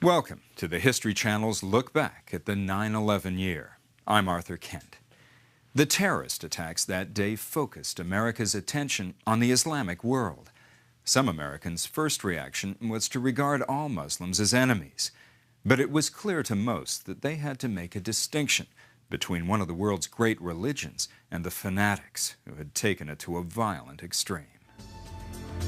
Welcome to the History Channel's Look Back at the 9/11 year. I'm Arthur Kent. The terrorist attacks that day focused America's attention on the Islamic world. Some Americans' first reaction was to regard all Muslims as enemies. But it was clear to most that they had to make a distinction between one of the world's great religions and the fanatics who had taken it to a violent extreme.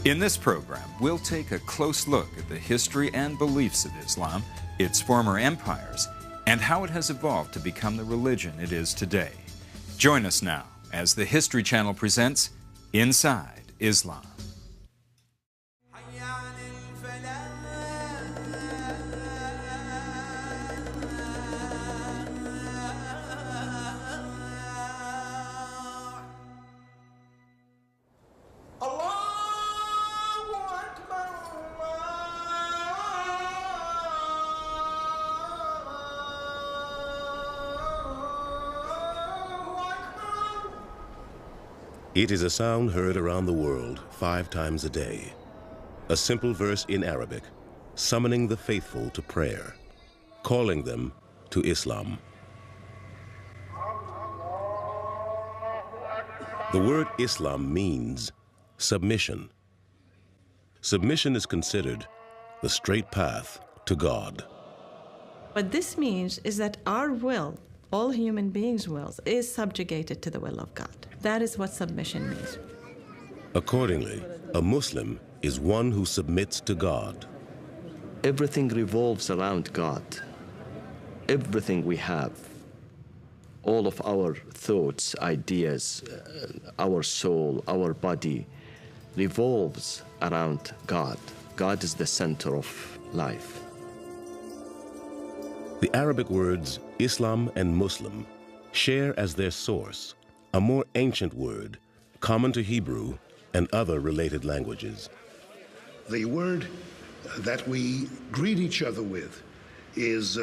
In this program, we'll take a close look at the history and beliefs of Islam, its former empires, and how it has evolved to become the religion it is today. Join us now as the History Channel presents Inside Islam. It is a sound heard around the world 5 times a day. A simple verse in Arabic, summoning the faithful to prayer, calling them to Islam. The word Islam means submission. Submission is considered the straight path to God. What this means is that our will, all human beings' wills, is subjugated to the will of God. That is what submission means. Accordingly, a Muslim is one who submits to God. Everything revolves around God. Everything we have, all of our thoughts, ideas, our soul, our body, revolves around God. God is the center of life. The Arabic words Islam and Muslim share as their source a more ancient word common to Hebrew and other related languages. The word that we greet each other with is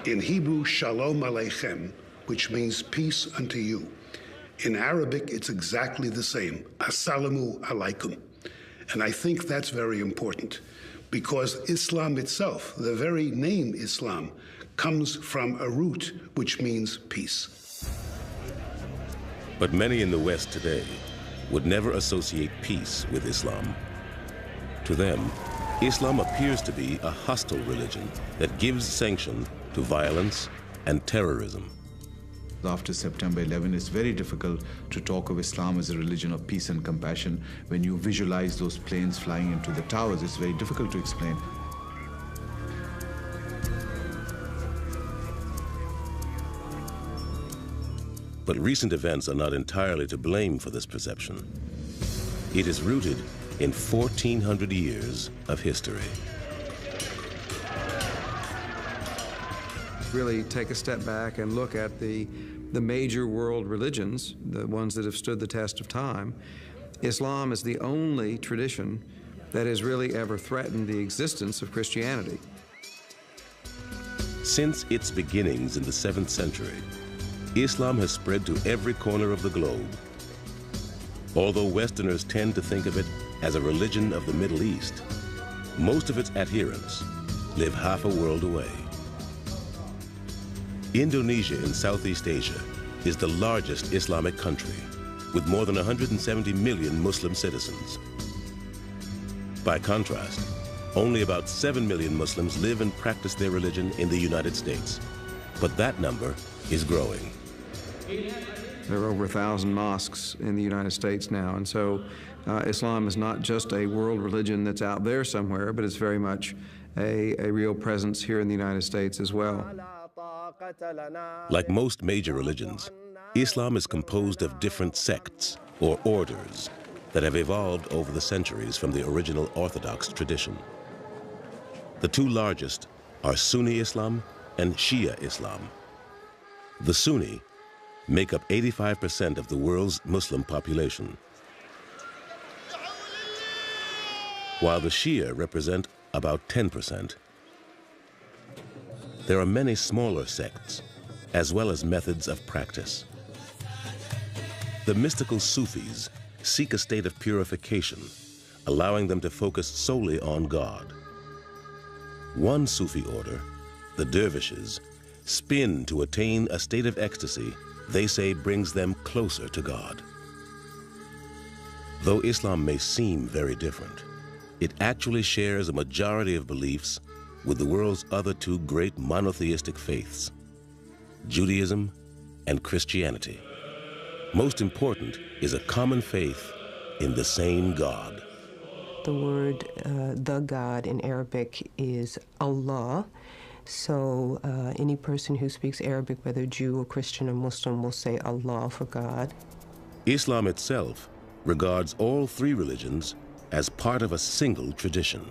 in Hebrew, Shalom Aleichem, which means peace unto you. In Arabic, it's exactly the same, Assalamu Alaikum. And I think that's very important because Islam itself, the very name Islam, comes from a root which means peace. But many in the West today would never associate peace with Islam. To them, Islam appears to be a hostile religion that gives sanction to violence and terrorism. After September 11, it's very difficult to talk of Islam as a religion of peace and compassion. When you visualize those planes flying into the towers, it's very difficult to explain. But recent events are not entirely to blame for this perception. It is rooted in 1,400 years of history. Really take a step back and look at the major world religions, the ones that have stood the test of time. Islam is the only tradition that has really ever threatened the existence of Christianity. Since its beginnings in the 7th century, Islam has spread to every corner of the globe. Although Westerners tend to think of it as a religion of the Middle East, most of its adherents live half a world away. Indonesia in Southeast Asia is the largest Islamic country, with more than 170 million Muslim citizens. By contrast, only about 7 million Muslims live and practice their religion in the United States, but that number is growing. There are over 1,000 mosques in the United States now, and so Islam is not just a world religion that's out there somewhere, but it's very much a real presence here in the United States as well. Like most major religions, Islam is composed of different sects or orders that have evolved over the centuries from the original Orthodox tradition. The two largest are Sunni Islam and Shia Islam. The Sunni make up 85% of the world's Muslim population, while the Shia represent about 10%. There are many smaller sects, as well as methods of practice. The mystical Sufis seek a state of purification, allowing them to focus solely on God. One Sufi order, the dervishes, spin to attain a state of ecstasy they say brings them closer to God. Though Islam may seem very different, it actually shares a majority of beliefs with the world's other two great monotheistic faiths, Judaism and Christianity. Most important is a common faith in the same God. The word, the God in Arabic is Allah. So any person who speaks Arabic, whether Jew or Christian or Muslim, will say Allah for God. Islam itself regards all three religions as part of a single tradition.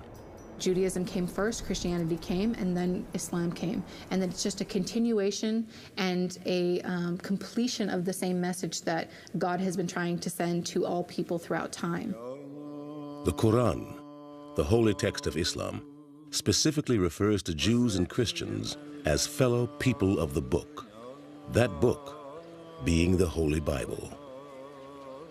Judaism came first, Christianity came, and then Islam came. And then it's just a continuation and a completion of the same message that God has been trying to send to all people throughout time. The Qu'ran, the holy text of Islam, specifically refers to Jews and Christians as fellow people of the book, that book being the Holy Bible.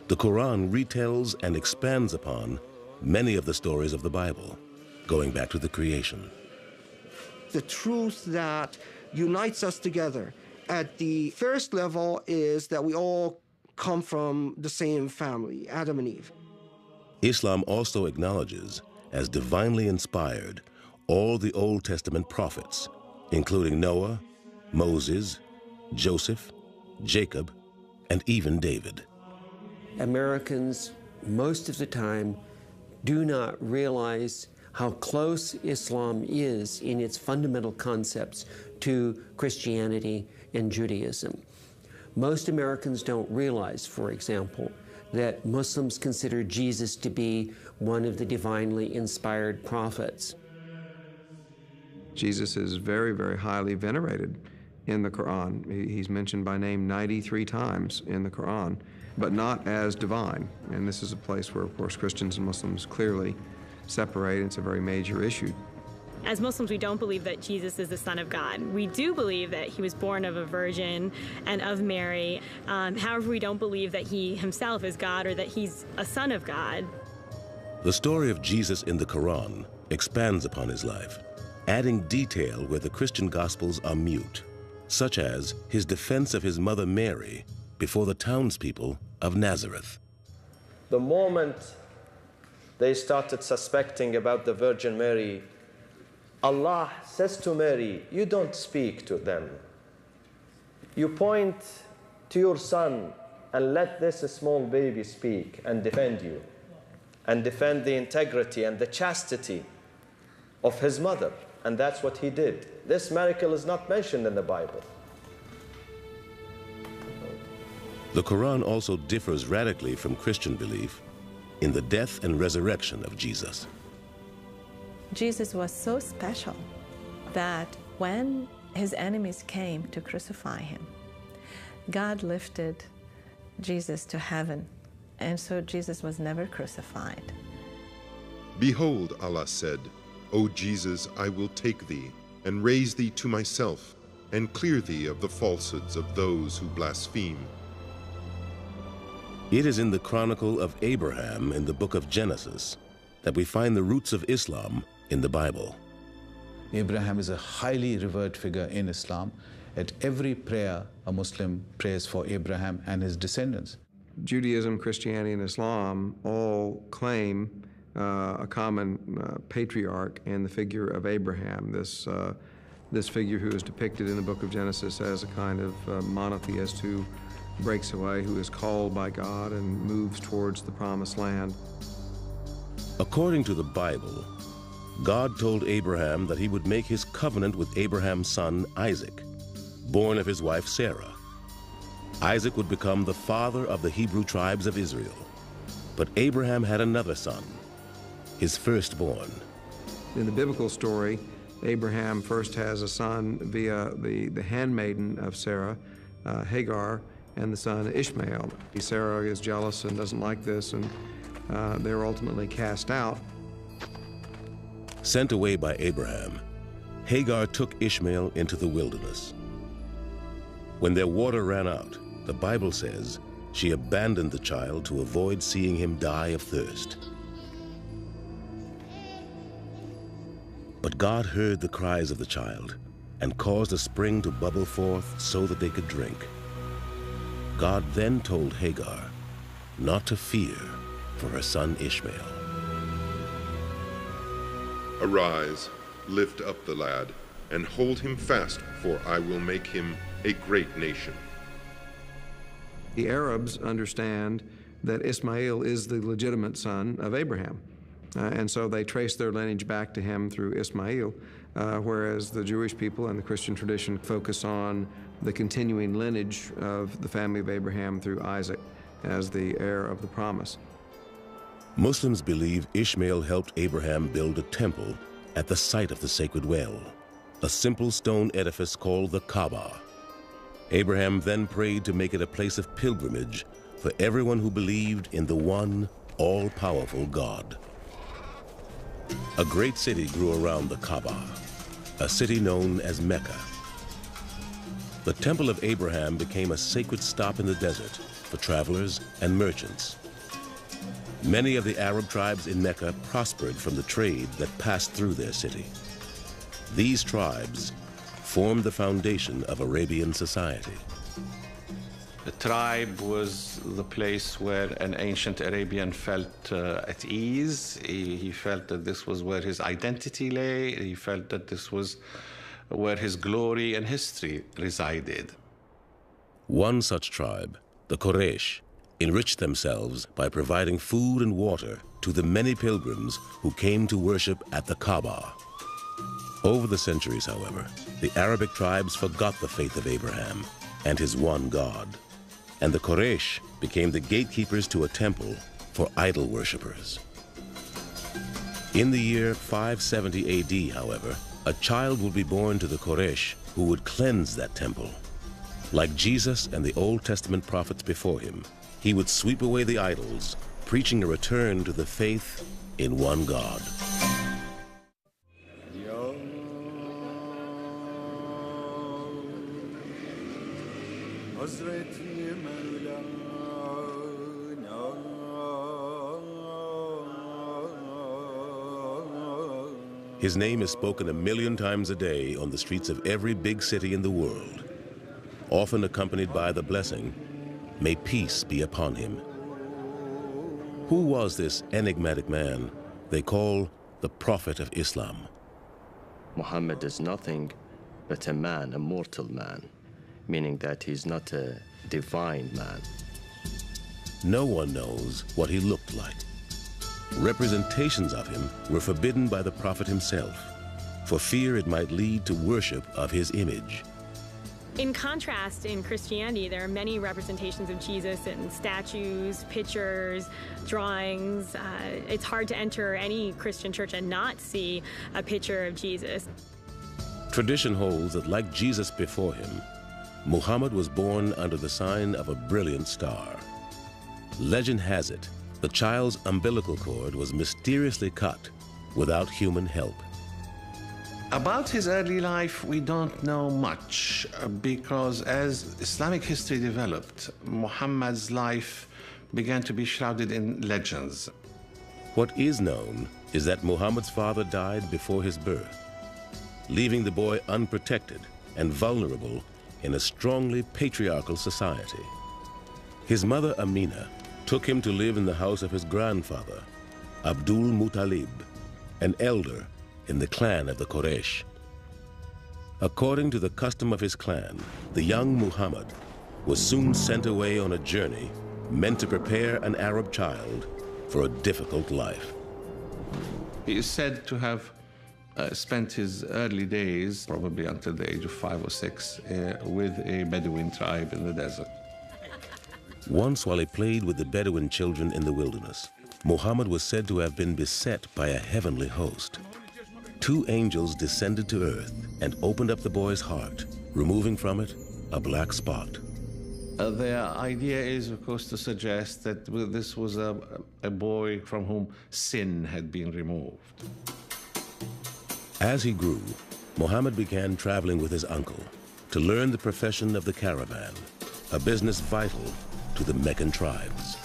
The Quran retells and expands upon many of the stories of the Bible, going back to the creation. The truth that unites us together at the first level is that we all come from the same family, Adam and Eve. Islam also acknowledges as divinely inspired all the Old Testament prophets, including Noah, Moses, Joseph, Jacob, and even David. Americans, most of the time, do not realize how close Islam is in its fundamental concepts to Christianity and Judaism. Most Americans don't realize, for example, that Muslims consider Jesus to be one of the divinely inspired prophets. Jesus is very, very highly venerated in the Quran. He's mentioned by name 93 times in the Quran, but not as divine. And this is a place where, of course, Christians and Muslims clearly separate. It's a very major issue. As Muslims, we don't believe that Jesus is the Son of God. We do believe that he was born of a virgin and of Mary. However, we don't believe that he himself is God or that he's a son of God. The story of Jesus in the Quran expands upon his life, adding detail where the Christian Gospels are mute, such as his defense of his mother Mary before the townspeople of Nazareth. The moment they started suspecting about the Virgin Mary, Allah says to Mary, you don't speak to them. You point to your son and let this small baby speak and defend you, and defend the integrity and the chastity of his mother. And that's what he did. This miracle is not mentioned in the Bible. The Quran also differs radically from Christian belief in the death and resurrection of Jesus. Jesus was so special that when his enemies came to crucify him, God lifted Jesus to heaven, and so Jesus was never crucified. Behold, Allah said, O Jesus, I will take thee and raise thee to myself and clear thee of the falsehoods of those who blaspheme. It is in the chronicle of Abraham in the book of Genesis that we find the roots of Islam in the Bible. Abraham is a highly revered figure in Islam. At every prayer, a Muslim prays for Abraham and his descendants. Judaism, Christianity, and Islam all claim a common patriarch in the figure of Abraham, this figure who is depicted in the book of Genesis as a kind of monotheist who breaks away, who is called by God and moves towards the promised land. According to the Bible, God told Abraham that he would make his covenant with Abraham's son Isaac, born of his wife Sarah. Isaac would become the father of the Hebrew tribes of Israel. But Abraham had another son, his firstborn. In the biblical story, Abraham first has a son via the handmaiden of Sarah, Hagar, and the son Ishmael. Sarah is jealous and doesn't like this, and they're ultimately cast out. Sent away by Abraham, Hagar took Ishmael into the wilderness. When their water ran out, the Bible says she abandoned the child to avoid seeing him die of thirst. But God heard the cries of the child and caused a spring to bubble forth so that they could drink. God then told Hagar not to fear for her son Ishmael. Arise, lift up the lad, and hold him fast, for I will make him a great nation. The Arabs understand that Ismail is the legitimate son of Abraham. And so they trace their lineage back to him through Ismail, whereas the Jewish people and the Christian tradition focus on the continuing lineage of the family of Abraham through Isaac as the heir of the promise. Muslims believe Ishmael helped Abraham build a temple at the site of the sacred well, a simple stone edifice called the Kaaba. Abraham then prayed to make it a place of pilgrimage for everyone who believed in the one all-powerful God. A great city grew around the Kaaba, a city known as Mecca. The Temple of Abraham became a sacred stop in the desert for travelers and merchants. Many of the Arab tribes in Mecca prospered from the trade that passed through their city. These tribes formed the foundation of Arabian society. The tribe was the place where an ancient Arabian felt at ease. He felt that this was where his identity lay. He felt that this was where his glory and history resided. One such tribe, the Quraysh, enriched themselves by providing food and water to the many pilgrims who came to worship at the Kaaba. Over the centuries, however, the Arabic tribes forgot the faith of Abraham and his one God, and the Quraysh became the gatekeepers to a temple for idol worshippers. In the year 570 AD, however, a child would be born to the Quraysh who would cleanse that temple. Like Jesus and the Old Testament prophets before him, he would sweep away the idols, preaching a return to the faith in one God. His name is spoken 1,000,000 times a day on the streets of every big city in the world, often accompanied by the blessing, "May peace be upon him." Who was this enigmatic man they call the Prophet of Islam? Muhammad is nothing but a man, a mortal man, meaning that he's not a divine man. No one knows what he looked like. Representations of him were forbidden by the Prophet himself, for fear it might lead to worship of his image. In contrast, in Christianity, there are many representations of Jesus in statues, pictures, drawings. It's hard to enter any Christian church and not see a picture of Jesus. Tradition holds that, like Jesus before him, Muhammad was born under the sign of a brilliant star. Legend has it, the child's umbilical cord was mysteriously cut without human help. About his early life, we don't know much because as Islamic history developed, Muhammad's life began to be shrouded in legends. What is known is that Muhammad's father died before his birth, leaving the boy unprotected and vulnerable in a strongly patriarchal society. His mother Amina took him to live in the house of his grandfather, Abdul Muttalib, an elder in the clan of the Quraysh. According to the custom of his clan, the young Muhammad was soon sent away on a journey meant to prepare an Arab child for a difficult life. He is said to have spent his early days, probably until the age of 5 or 6, with a Bedouin tribe in the desert. Once, while he played with the Bedouin children in the wilderness, Muhammad was said to have been beset by a heavenly host. 2 angels descended to earth and opened up the boy's heart, removing from it a black spot. The idea is, of course, to suggest that this was a boy from whom sin had been removed. As he grew, Muhammad began traveling with his uncle to learn the profession of the caravan, a business vital to the Meccan tribes.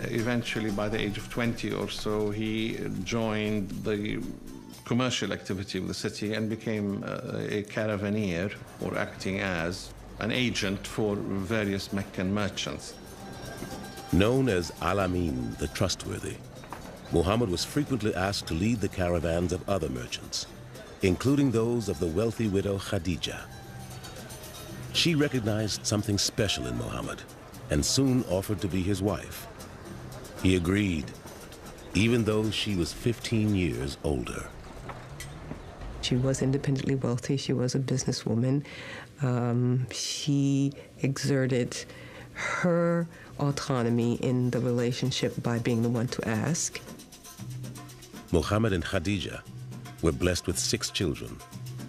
Eventually, by the age of 20 or so, he joined the commercial activity of the city and became a caravaneer, or acting as an agent for various Meccan merchants. Known as Al-Amin, the trustworthy, Muhammad was frequently asked to lead the caravans of other merchants, including those of the wealthy widow Khadija. She recognized something special in Muhammad and soon offered to be his wife. He agreed, even though she was 15 years older. She was independently wealthy. She was a businesswoman. She exerted her autonomy in the relationship by being the one to ask. Muhammad and Khadija were blessed with 6 children,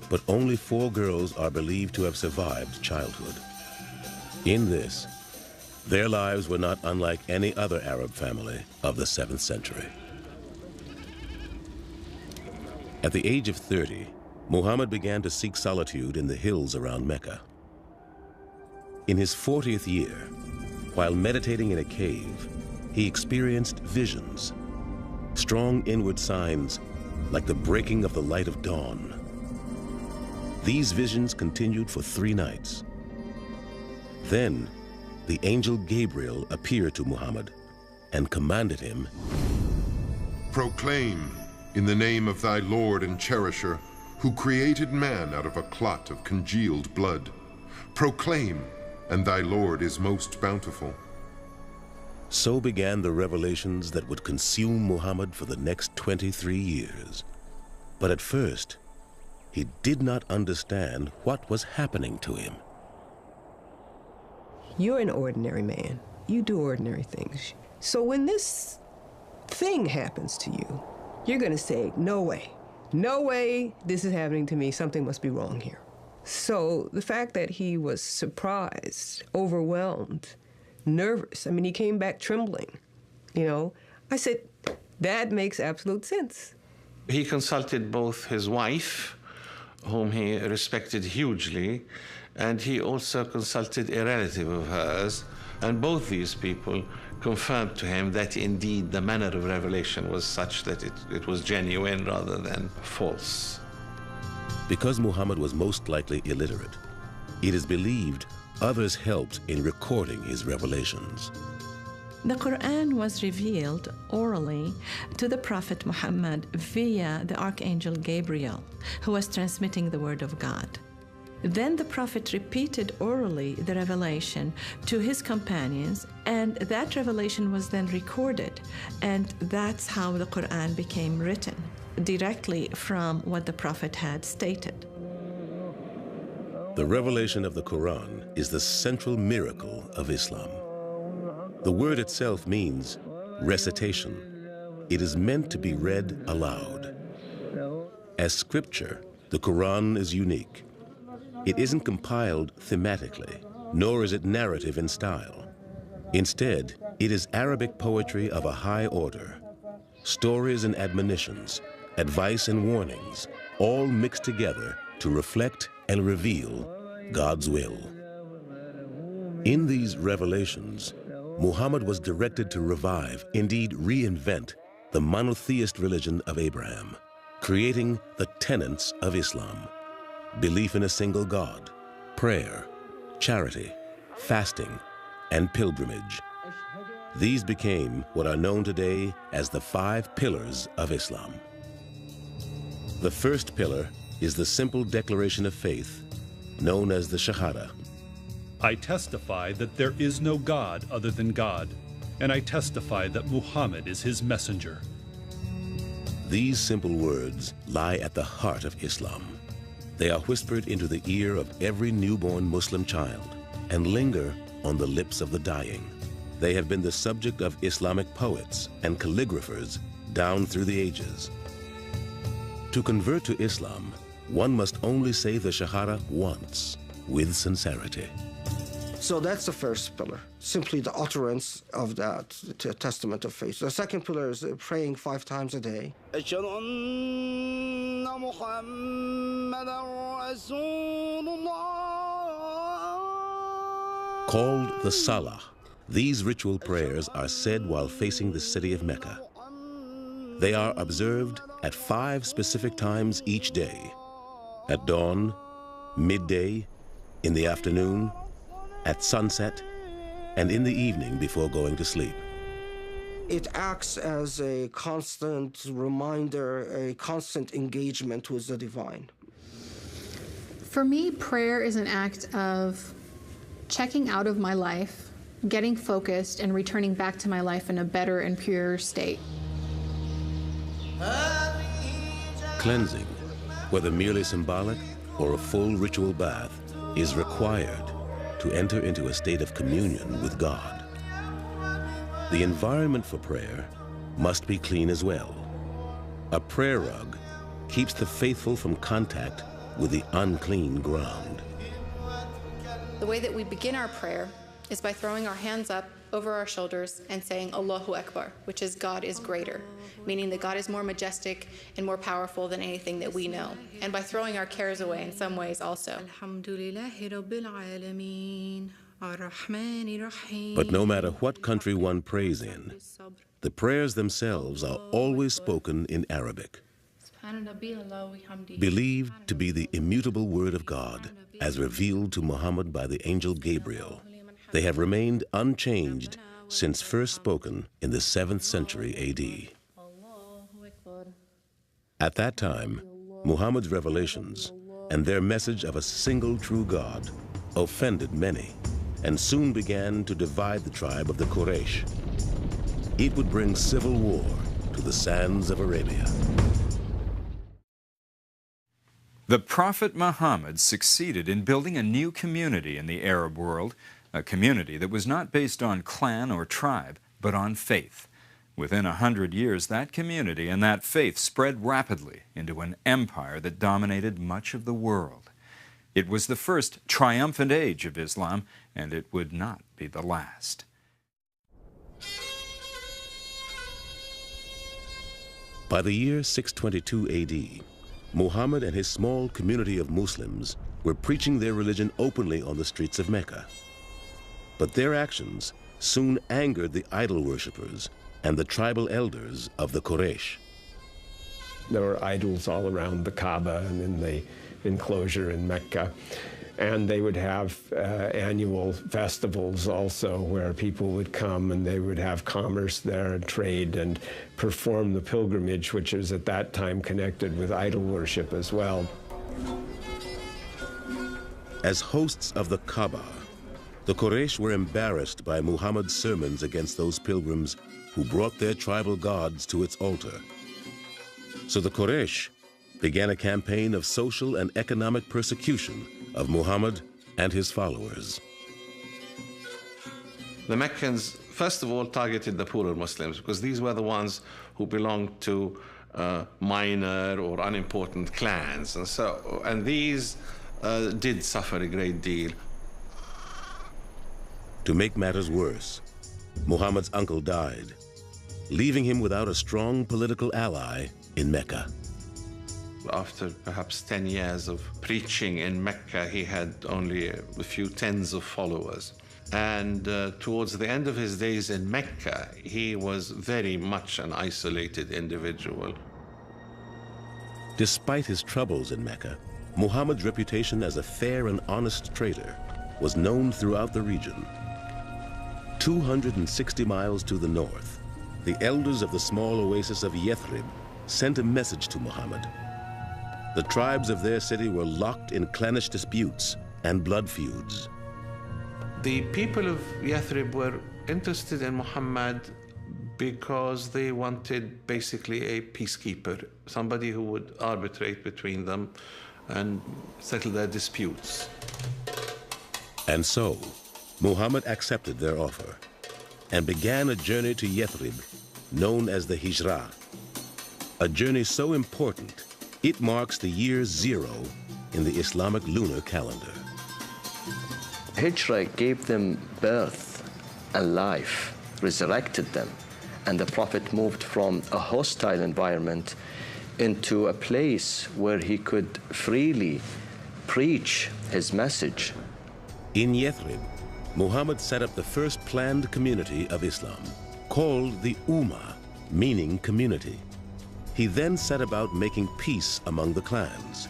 but only 4 girls are believed to have survived childhood. In this, their lives were not unlike any other Arab family of the 7th century. At the age of 30, Muhammad began to seek solitude in the hills around Mecca. In his 40th year, while meditating in a cave, he experienced visions, strong inward signs like the breaking of the light of dawn. These visions continued for 3 nights. Then, the angel Gabriel appeared to Muhammad and commanded him, "Proclaim in the name of thy Lord and Cherisher, who created man out of a clot of congealed blood. Proclaim, and thy Lord is most bountiful." So began the revelations that would consume Muhammad for the next 23 years. But at first, he did not understand what was happening to him. You're an ordinary man. You do ordinary things. So when this thing happens to you, you're going to say, no way this is happening to me. Something must be wrong here. So the fact that he was surprised, overwhelmed, nervous, I mean, he came back trembling, I said, that makes absolute sense. He consulted both his wife, whom he respected hugely, and he also consulted a relative of hers, and both these people confirmed to him that indeed the manner of revelation was such that it was genuine rather than false. Because Muhammad was most likely illiterate, it is believed others helped in recording his revelations. The Quran was revealed orally to the Prophet Muhammad via the Archangel Gabriel, who was transmitting the Word of God. Then the Prophet repeated orally the revelation to his companions, and that revelation was then recorded, and that's how the Quran became written, directly from what the Prophet had stated. The revelation of the Quran is the central miracle of Islam. The word itself means recitation. It is meant to be read aloud. As scripture, the Quran is unique. It isn't compiled thematically, nor is it narrative in style. Instead, it is Arabic poetry of a high order. Stories and admonitions, advice and warnings, all mixed together to reflect and reveal God's will. In these revelations, Muhammad was directed to revive, indeed reinvent, the monotheist religion of Abraham, creating the tenets of Islam: belief in a single God, prayer, charity, fasting, and pilgrimage. These became what are known today as the 5 pillars of Islam. The first pillar is the simple declaration of faith, known as the Shahada. I testify that there is no God other than God, and I testify that Muhammad is his messenger. These simple words lie at the heart of Islam. They are whispered into the ear of every newborn Muslim child and linger on the lips of the dying. They have been the subject of Islamic poets and calligraphers down through the ages. To convert to Islam, one must only say the Shahada once, with sincerity. So that's the first pillar, simply the utterance of that testament of faith. The second pillar is praying 5 times a day. Called the Salah, these ritual prayers are said while facing the city of Mecca. They are observed at 5 specific times each day: at dawn, midday, in the afternoon, at sunset, and in the evening before going to sleep. It acts as a constant reminder, a constant engagement with the divine. For me, prayer is an act of checking out of my life, getting focused, and returning back to my life in a better and purer state. Cleansing, whether merely symbolic or a full ritual bath, is required to enter into a state of communion with God. The environment for prayer must be clean as well. A prayer rug keeps the faithful from contact with the unclean ground. The way that we begin our prayer is by throwing our hands up over our shoulders and saying Allahu Akbar, which is God is greater, meaning that God is more majestic and more powerful than anything that we know, and by throwing our cares away in some ways also. But no matter what country one prays in, the prayers themselves are always spoken in Arabic, believed to be the immutable word of God as revealed to Muhammad by the angel Gabriel. They have remained unchanged since first spoken in the 7th century AD. At that time, Muhammad's revelations and their message of a single true God offended many and soon began to divide the tribe of the Quraysh. It would bring civil war to the sands of Arabia. The Prophet Muhammad succeeded in building a new community in the Arab world, a community that was not based on clan or tribe, but on faith. Within 100 years, that community and that faith spread rapidly into an empire that dominated much of the world. It was the first triumphant age of Islam, and it would not be the last. By the year 622 AD, Muhammad and his small community of Muslims were preaching their religion openly on the streets of Mecca. But their actions soon angered the idol worshippers and the tribal elders of the Quraysh. There were idols all around the Kaaba and in the enclosure in Mecca. And they would have annual festivals also where people would come and they would have commerce there and trade and perform the pilgrimage, which was at that time connected with idol worship as well. As hosts of the Kaaba, the Quraysh were embarrassed by Muhammad's sermons against those pilgrims who brought their tribal gods to its altar. So the Quraysh began a campaign of social and economic persecution of Muhammad and his followers. The Meccans, first of all, targeted the poorer Muslims because these were the ones who belonged to minor or unimportant clans. And these did suffer a great deal. To make matters worse, Muhammad's uncle died, leaving him without a strong political ally in Mecca. After perhaps 10 years of preaching in Mecca, he had only a few tens of followers. And towards the end of his days in Mecca, he was very much an isolated individual. Despite his troubles in Mecca, Muhammad's reputation as a fair and honest trader was known throughout the region. 260 miles to the north, the elders of the small oasis of Yathrib sent a message to Muhammad. The tribes of their city were locked in clannish disputes and blood feuds. The people of Yathrib were interested in Muhammad because they wanted basically a peacekeeper, somebody who would arbitrate between them and settle their disputes. And so, Muhammad accepted their offer and began a journey to Yathrib known as the Hijrah, a journey so important it marks the year 0 in the Islamic lunar calendar. Hijrah gave them birth and life, resurrected them, and the Prophet moved from a hostile environment into a place where he could freely preach his message. In Yathrib, Muhammad set up the first planned community of Islam, called the Ummah, meaning community. He then set about making peace among the clans.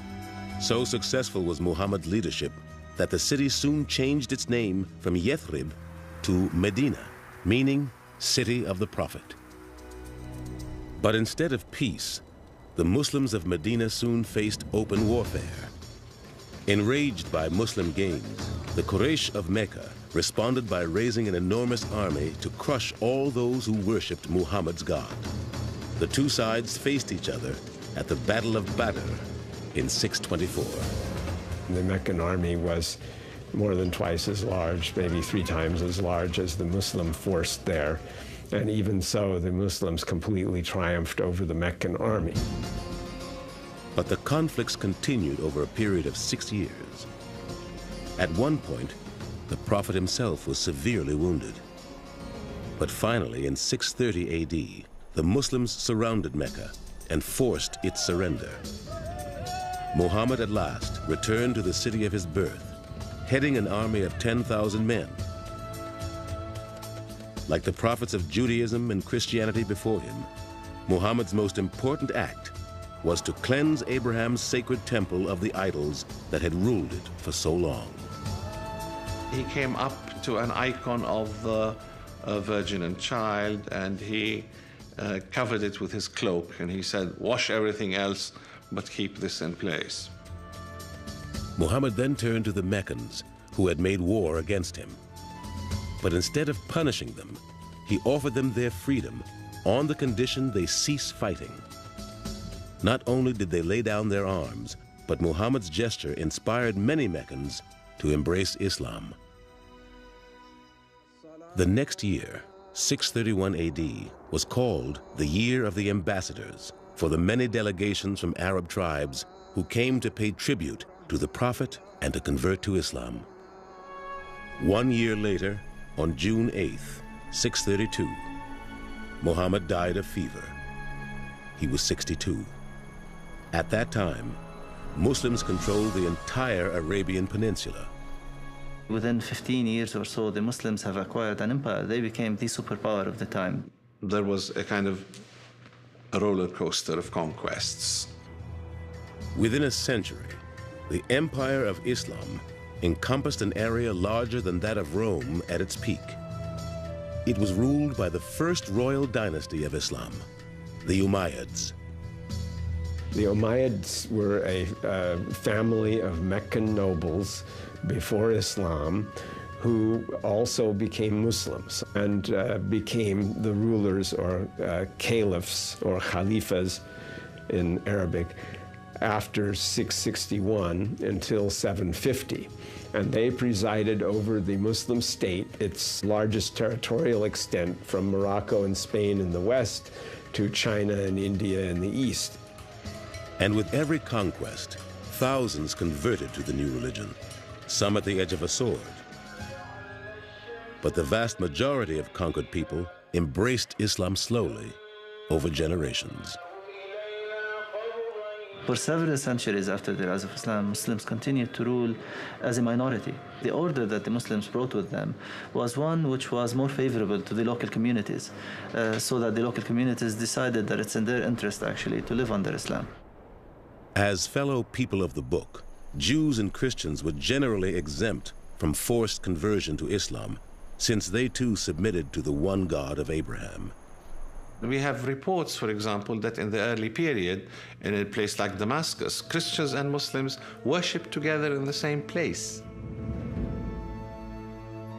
So successful was Muhammad's leadership that the city soon changed its name from Yathrib to Medina, meaning City of the Prophet. But instead of peace, the Muslims of Medina soon faced open warfare. Enraged by Muslim gains, the Quraysh of Mecca responded by raising an enormous army to crush all those who worshipped Muhammad's God. The two sides faced each other at the Battle of Badr in 624. The Meccan army was more than twice as large, maybe 3 times as large as the Muslim force there. And even so, the Muslims completely triumphed over the Meccan army. But the conflicts continued over a period of 6 years. At one point, the Prophet himself was severely wounded. But finally, in 630 AD, the Muslims surrounded Mecca and forced its surrender. Muhammad at last returned to the city of his birth, heading an army of 10,000 men. Like the prophets of Judaism and Christianity before him, Muhammad's most important act was to cleanse Abraham's sacred temple of the idols that had ruled it for so long. He came up to an icon of the Virgin and Child, and he covered it with his cloak, and he said, "Wash everything else, but keep this in place." Muhammad then turned to the Meccans, who had made war against him. But instead of punishing them, he offered them their freedom on the condition they cease fighting. Not only did they lay down their arms, but Muhammad's gesture inspired many Meccans to embrace Islam. The next year, 631 AD, was called the Year of the Ambassadors for the many delegations from Arab tribes who came to pay tribute to the Prophet and to convert to Islam. 1 year later, on June 8th, 632, Muhammad died of fever. He was 62. At that time, Muslims controlled the entire Arabian Peninsula. Within 15 years or so, the Muslims have acquired an empire. They became the superpower of the time. There was a kind of a roller coaster of conquests. Within a century, the empire of Islam encompassed an area larger than that of Rome at its peak. It was ruled by the first royal dynasty of Islam, the Umayyads. The Umayyads were a family of Meccan nobles before Islam who also became Muslims and became the rulers or caliphs or khalifas in Arabic after 661 until 750. And they presided over the Muslim state, its largest territorial extent from Morocco and Spain in the west to China and India in the east. And with every conquest, thousands converted to the new religion, some at the edge of a sword. But the vast majority of conquered people embraced Islam slowly over generations. For several centuries after the rise of Islam, Muslims continued to rule as a minority. The order that the Muslims brought with them was one which was more favorable to the local communities, so that the local communities decided that it's in their interest, actually, to live under Islam. As fellow people of the book, Jews and Christians were generally exempt from forced conversion to Islam, since they too submitted to the one God of Abraham. We have reports, for example, that in the early period, in a place like Damascus, Christians and Muslims worshipped together in the same place.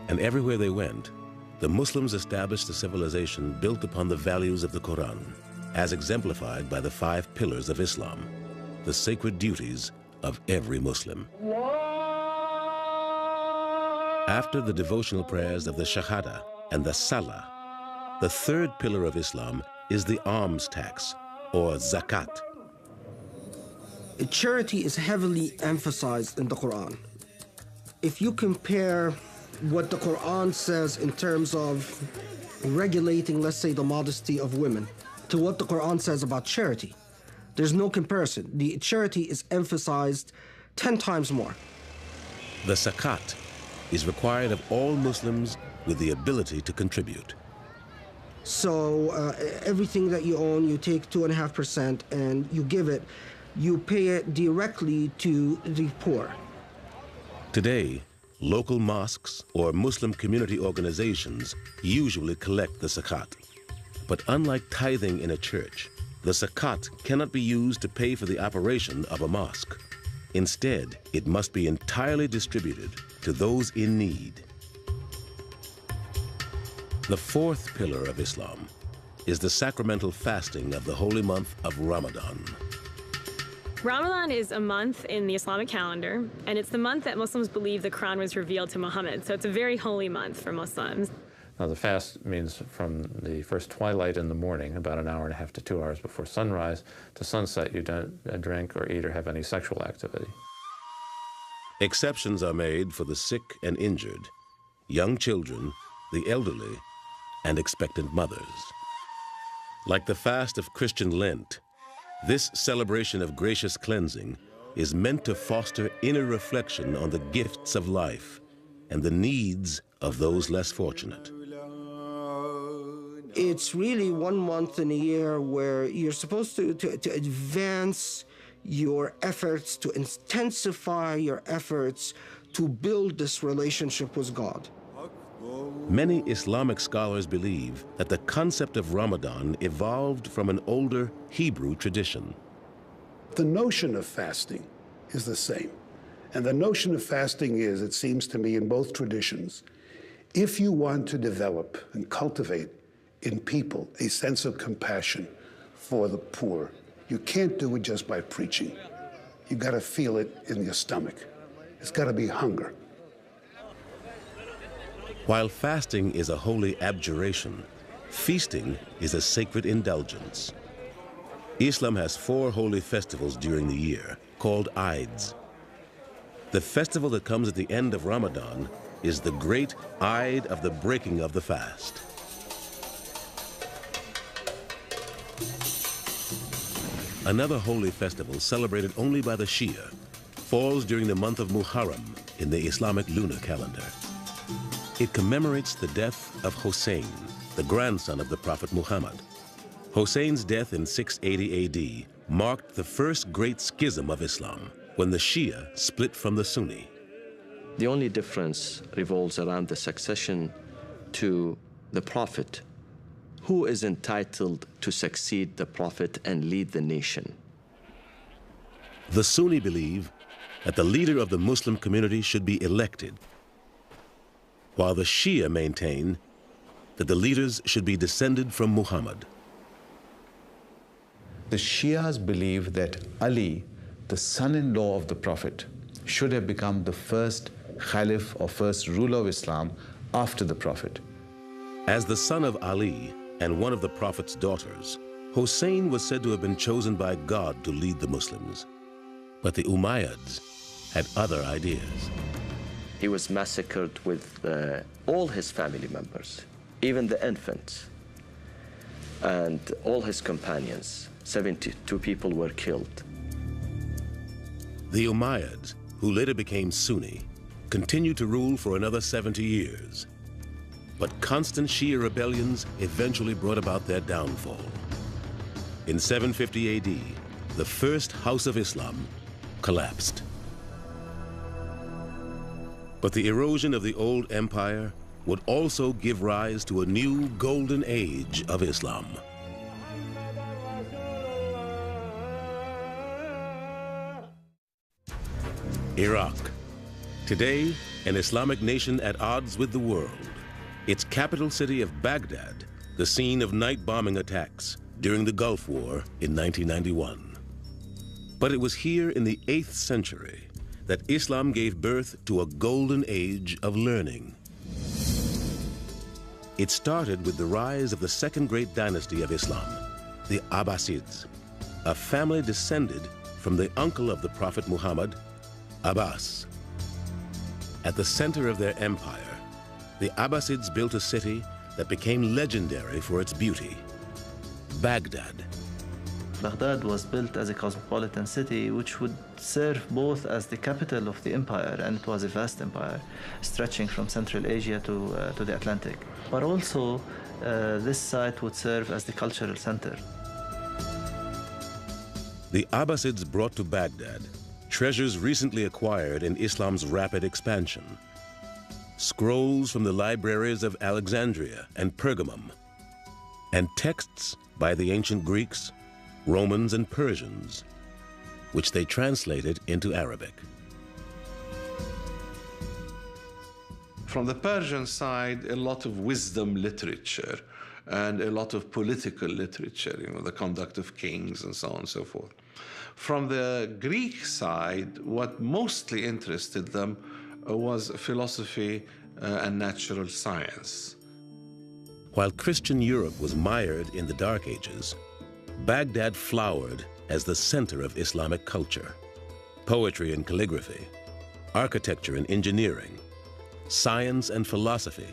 And everywhere they went, the Muslims established a civilization built upon the values of the Qu'ran, as exemplified by the 5 pillars of Islam, the sacred duties of every Muslim. After the devotional prayers of the Shahada and the Salah, the 3rd pillar of Islam is the alms tax, or zakat. Charity is heavily emphasized in the Quran. If you compare what the Quran says in terms of regulating, let's say, the modesty of women, to what the Quran says about charity, there's no comparison. The charity is emphasized 10 times more. The zakat is required of all Muslims with the ability to contribute. So everything that you own, you take 2.5% and you give it. You pay it directly to the poor. Today, local mosques or Muslim community organizations usually collect the zakat. But unlike tithing in a church, the zakat cannot be used to pay for the operation of a mosque. Instead, it must be entirely distributed to those in need. The fourth pillar of Islam is the sacramental fasting of the holy month of Ramadan. Ramadan is a month in the Islamic calendar, and it's the month that Muslims believe the Quran was revealed to Muhammad, so it's a very holy month for Muslims. Now, the fast means from the first twilight in the morning, about an hour and a half to 2 hours before sunrise, to sunset, you don't drink or eat or have any sexual activity. Exceptions are made for the sick and injured, young children, the elderly, and expectant mothers. Like the fast of Christian Lent, this celebration of gracious cleansing is meant to foster inner reflection on the gifts of life and the needs of those less fortunate. It's really 1 month in a year where you're supposed to advance your efforts, to intensify your efforts to build this relationship with God. Many Islamic scholars believe that the concept of Ramadan evolved from an older Hebrew tradition. The notion of fasting is the same. And the notion of fasting is, it seems to me, in both traditions, if you want to develop and cultivate in people a sense of compassion for the poor, you can't do it just by preaching. You've got to feel it in your stomach. It's got to be hunger. While fasting is a holy abjuration, feasting is a sacred indulgence. Islam has 4 holy festivals during the year, called Eids. The festival that comes at the end of Ramadan is the great Eid of the breaking of the fast. Another holy festival celebrated only by the Shia falls during the month of Muharram in the Islamic lunar calendar. It commemorates the death of Hussein, the grandson of the Prophet Muhammad. Hussein's death in 680 AD marked the first great schism of Islam, when the Shia split from the Sunni. The only difference revolves around the succession to the Prophet. Who is entitled to succeed the Prophet and lead the nation? The Sunni believe that the leader of the Muslim community should be elected, while the Shia maintain that the leaders should be descended from Muhammad. The Shias believe that Ali, the son-in-law of the Prophet, should have become the first Caliph or first ruler of Islam after the Prophet. As the son of Ali and one of the Prophet's daughters, Hussein was said to have been chosen by God to lead the Muslims. But the Umayyads had other ideas. He was massacred with all his family members, even the infants, and all his companions. 72 people were killed. The Umayyads, who later became Sunni, continued to rule for another 70 years. But constant Shia rebellions eventually brought about their downfall. In 750 AD, the first House of Islam collapsed. But the erosion of the old empire would also give rise to a new golden age of Islam. Iraq. Today, an Islamic nation at odds with the world. Its capital city of Baghdad, the scene of night bombing attacks during the Gulf War in 1991. But it was here in the 8th century that Islam gave birth to a golden age of learning. It started with the rise of the second great dynasty of Islam, the Abbasids, a family descended from the uncle of the Prophet Muhammad, Abbas. At the center of their empire, the Abbasids built a city that became legendary for its beauty, Baghdad. Baghdad was built as a cosmopolitan city which would serve both as the capital of the empire, and it was a vast empire stretching from Central Asia to the Atlantic. But also, this site would serve as the cultural center. The Abbasids brought to Baghdad treasures recently acquired in Islam's rapid expansion. Scrolls from the libraries of Alexandria and Pergamum, and texts by the ancient Greeks, Romans, and Persians, which they translated into Arabic. From the Persian side, a lot of wisdom literature and a lot of political literature, the conduct of kings and so on and so forth. From the Greek side, what mostly interested them was philosophy and natural science. While Christian Europe was mired in the Dark Ages, Baghdad flowered as the center of Islamic culture. Poetry and calligraphy, architecture and engineering, science and philosophy.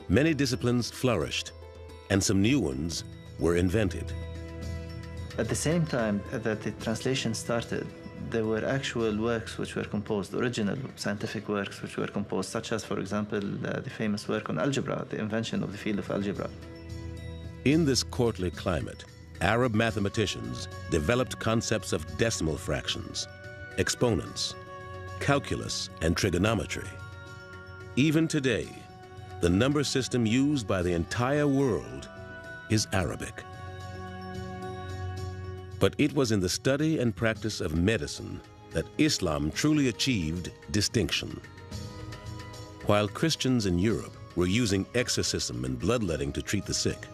Many disciplines flourished, and some new ones were invented. At the same time that the translation started, there were actual works which were composed, original scientific works which were composed, such as, for example, the famous work on algebra, the invention of the field of algebra. In this courtly climate, Arab mathematicians developed concepts of decimal fractions, exponents, calculus, and trigonometry. Even today, the number system used by the entire world is Arabic. But it was in the study and practice of medicine that Islam truly achieved distinction. While Christians in Europe were using exorcism and bloodletting to treat the sick,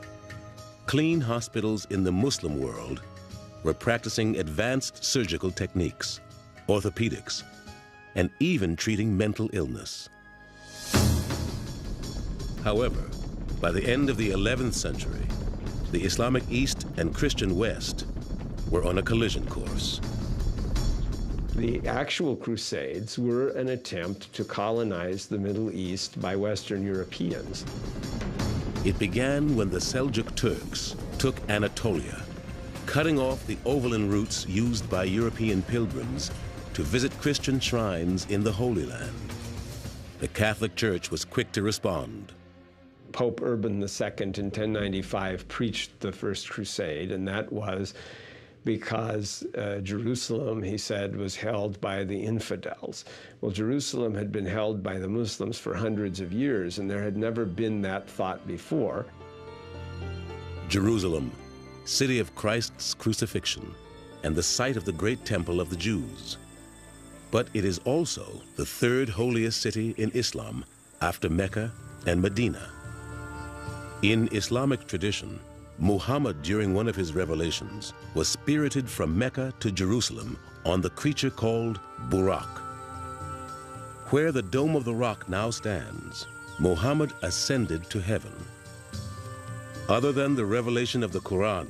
clean hospitals in the Muslim world were practicing advanced surgical techniques, orthopedics, and even treating mental illness. However, by the end of the 11th century, the Islamic East and Christian West were on a collision course. The actual Crusades were an attempt to colonize the Middle East by Western Europeans. It began when the Seljuk Turks took Anatolia, cutting off the overland routes used by European pilgrims to visit Christian shrines in the Holy Land. The Catholic Church was quick to respond. Pope Urban II in 1095 preached the First Crusade, and that was because Jerusalem, he said, was held by the infidels. Well, Jerusalem had been held by the Muslims for hundreds of years, and there had never been that thought before. Jerusalem, city of Christ's crucifixion, and the site of the great temple of the Jews. But it is also the third holiest city in Islam after Mecca and Medina. In Islamic tradition, Muhammad, during one of his revelations, was spirited from Mecca to Jerusalem on the creature called Burak. Where the Dome of the Rock now stands, Muhammad ascended to heaven. Other than the revelation of the Qu'ran,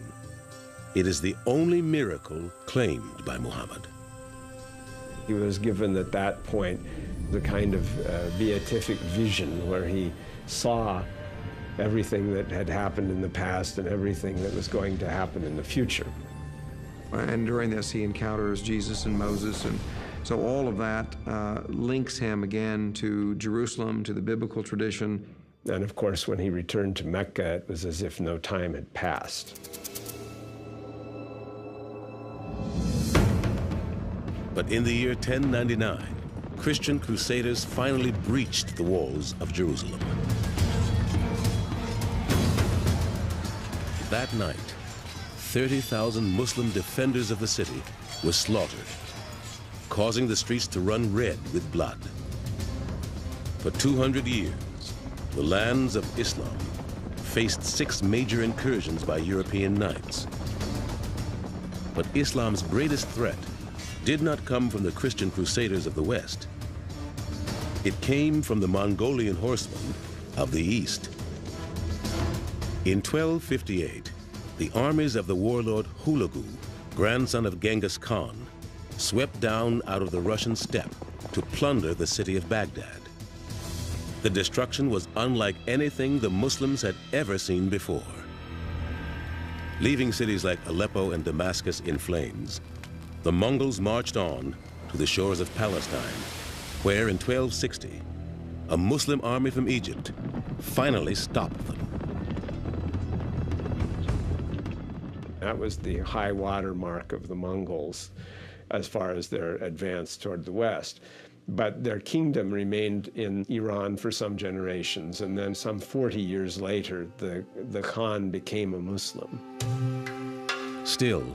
it is the only miracle claimed by Muhammad. He was given at that point the kind of beatific vision where he saw everything that had happened in the past and everything that was going to happen in the future. And during this, he encounters Jesus and Moses, and so all of that links him again to Jerusalem, to the biblical tradition. And of course, when he returned to Mecca, it was as if no time had passed. But in the year 1099, Christian crusaders finally breached the walls of Jerusalem. That night, 30,000 Muslim defenders of the city were slaughtered, causing the streets to run red with blood. For 200 years, the lands of Islam faced 6 major incursions by European knights. But Islam's greatest threat did not come from the Christian crusaders of the West. It came from the Mongolian horsemen of the East. In 1258, the armies of the warlord Hulagu, grandson of Genghis Khan, swept down out of the Russian steppe to plunder the city of Baghdad. The destruction was unlike anything the Muslims had ever seen before. Leaving cities like Aleppo and Damascus in flames, the Mongols marched on to the shores of Palestine, where in 1260, a Muslim army from Egypt finally stopped them. That was the high water mark of the Mongols as far as their advance toward the west. But their kingdom remained in Iran for some generations, and then some 40 years later, the Khan became a Muslim. Still,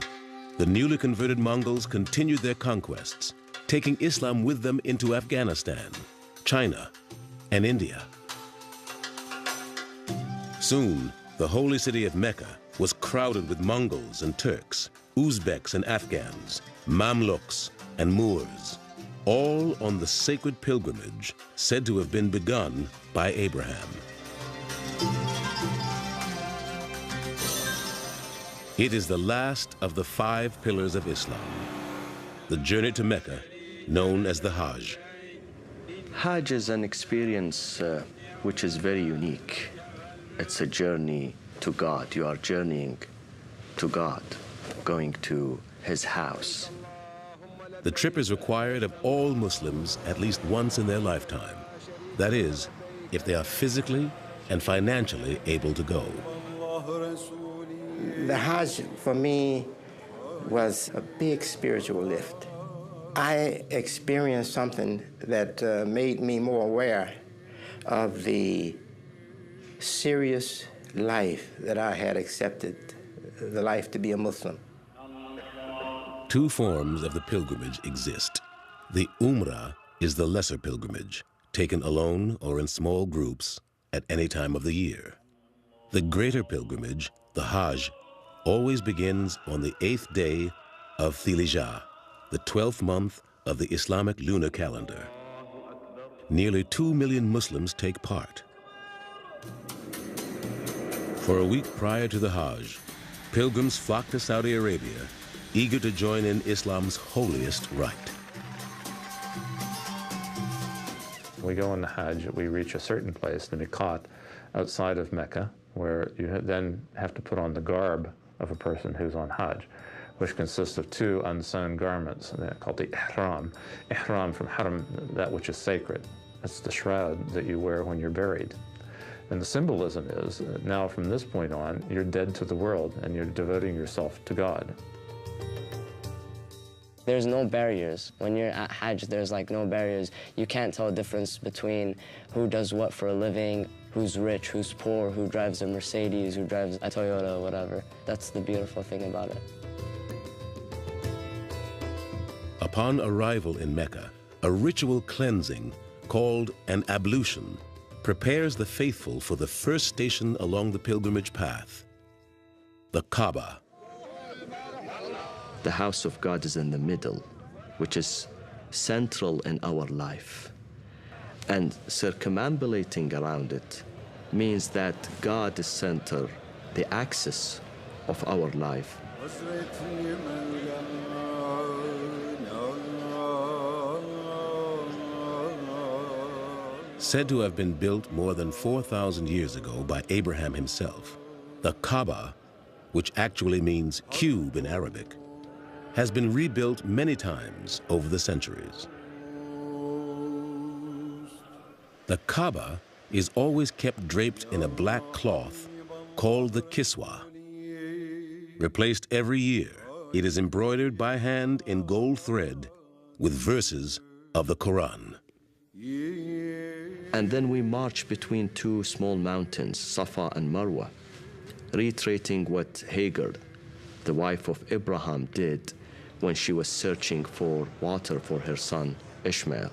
the newly converted Mongols continued their conquests, taking Islam with them into Afghanistan, China, and India. Soon, the holy city of Mecca was crowded with Mongols and Turks, Uzbeks and Afghans, Mamluks and Moors, all on the sacred pilgrimage said to have been begun by Abraham. It is the last of the 5 pillars of Islam, the journey to Mecca, known as the Hajj. Hajj is an experience which is very unique. It's a journey to God. You are journeying to God, going to His house. The trip is required of all Muslims at least once in their lifetime. That is, if they are physically and financially able to go. The Hajj, for me, was a big spiritual lift. I experienced something that made me more aware of the serious life that I had accepted, the life to be a Muslim. 2 forms of the pilgrimage exist. The Umrah is the lesser pilgrimage, taken alone or in small groups at any time of the year. The greater pilgrimage, the Hajj, always begins on the 8th day of Dhul Hijjah, the 12th month of the Islamic lunar calendar. Nearly 2 million Muslims take part. For a week prior to the Hajj, pilgrims flock to Saudi Arabia, eager to join in Islam's holiest rite. We go on the Hajj, we reach a certain place, the Miqat, outside of Mecca, where you then have to put on the garb of a person who's on Hajj, which consists of 2 unsewn garments called the ihram. Ihram from haram, that which is sacred. It's the shroud that you wear when you're buried. And the symbolism is, now from this point on, you're dead to the world and you're devoting yourself to God. There's no barriers. When you're at Hajj, there's like no barriers. You can't tell a difference between who does what for a living, who's rich, who's poor, who drives a Mercedes, who drives a Toyota, whatever. That's the beautiful thing about it. Upon arrival in Mecca, a ritual cleansing called an ablution prepares the faithful for the first station along the pilgrimage path, the Kaaba. The house of God is in the middle, which is central in our life. And circumambulating around it means that God is center, the axis of our life. Said to have been built more than 4,000 years ago by Abraham himself, the Kaaba, which actually means cube in Arabic, has been rebuilt many times over the centuries. The Kaaba is always kept draped in a black cloth called the kiswa. Replaced every year, it is embroidered by hand in gold thread with verses of the Qu'ran. And then we march between 2 small mountains, Safa and Marwa, reiterating what Hagar, the wife of Abraham, did when she was searching for water for her son, Ishmael.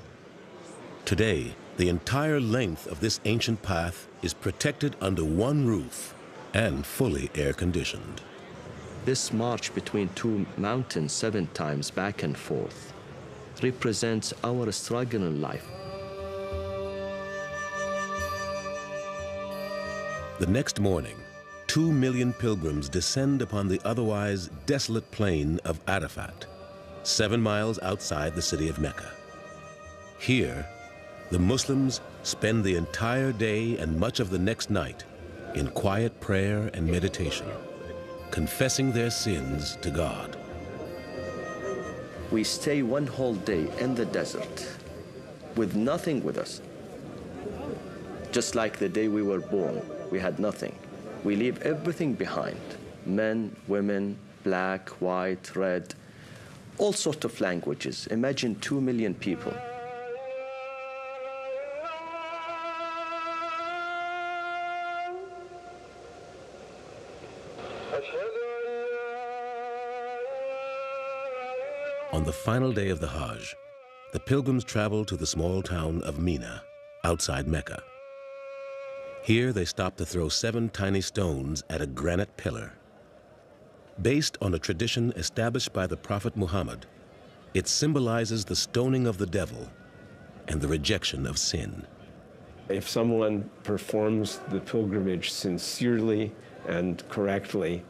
Today, the entire length of this ancient path is protected under one roof and fully air-conditioned. This march between 2 mountains 7 times back and forth represents our struggle in life. The next morning, 2 million pilgrims descend upon the otherwise desolate plain of Arafat, 7 miles outside the city of Mecca. Here, the Muslims spend the entire day and much of the next night in quiet prayer and meditation. confessing their sins to God. We stay one whole day in the desert with nothing with us. Just like the day we were born, we had nothing. We leave everything behind. Men, women, black, white, red, all sorts of languages. Imagine 2 million people. On the final day of the Hajj, the pilgrims traveled to the small town of Mina, outside Mecca. Here they stopped to throw 7 tiny stones at a granite pillar. Based on a tradition established by the Prophet Muhammad, it symbolizes the stoning of the devil and the rejection of sin. If someone performs the pilgrimage sincerely and correctly,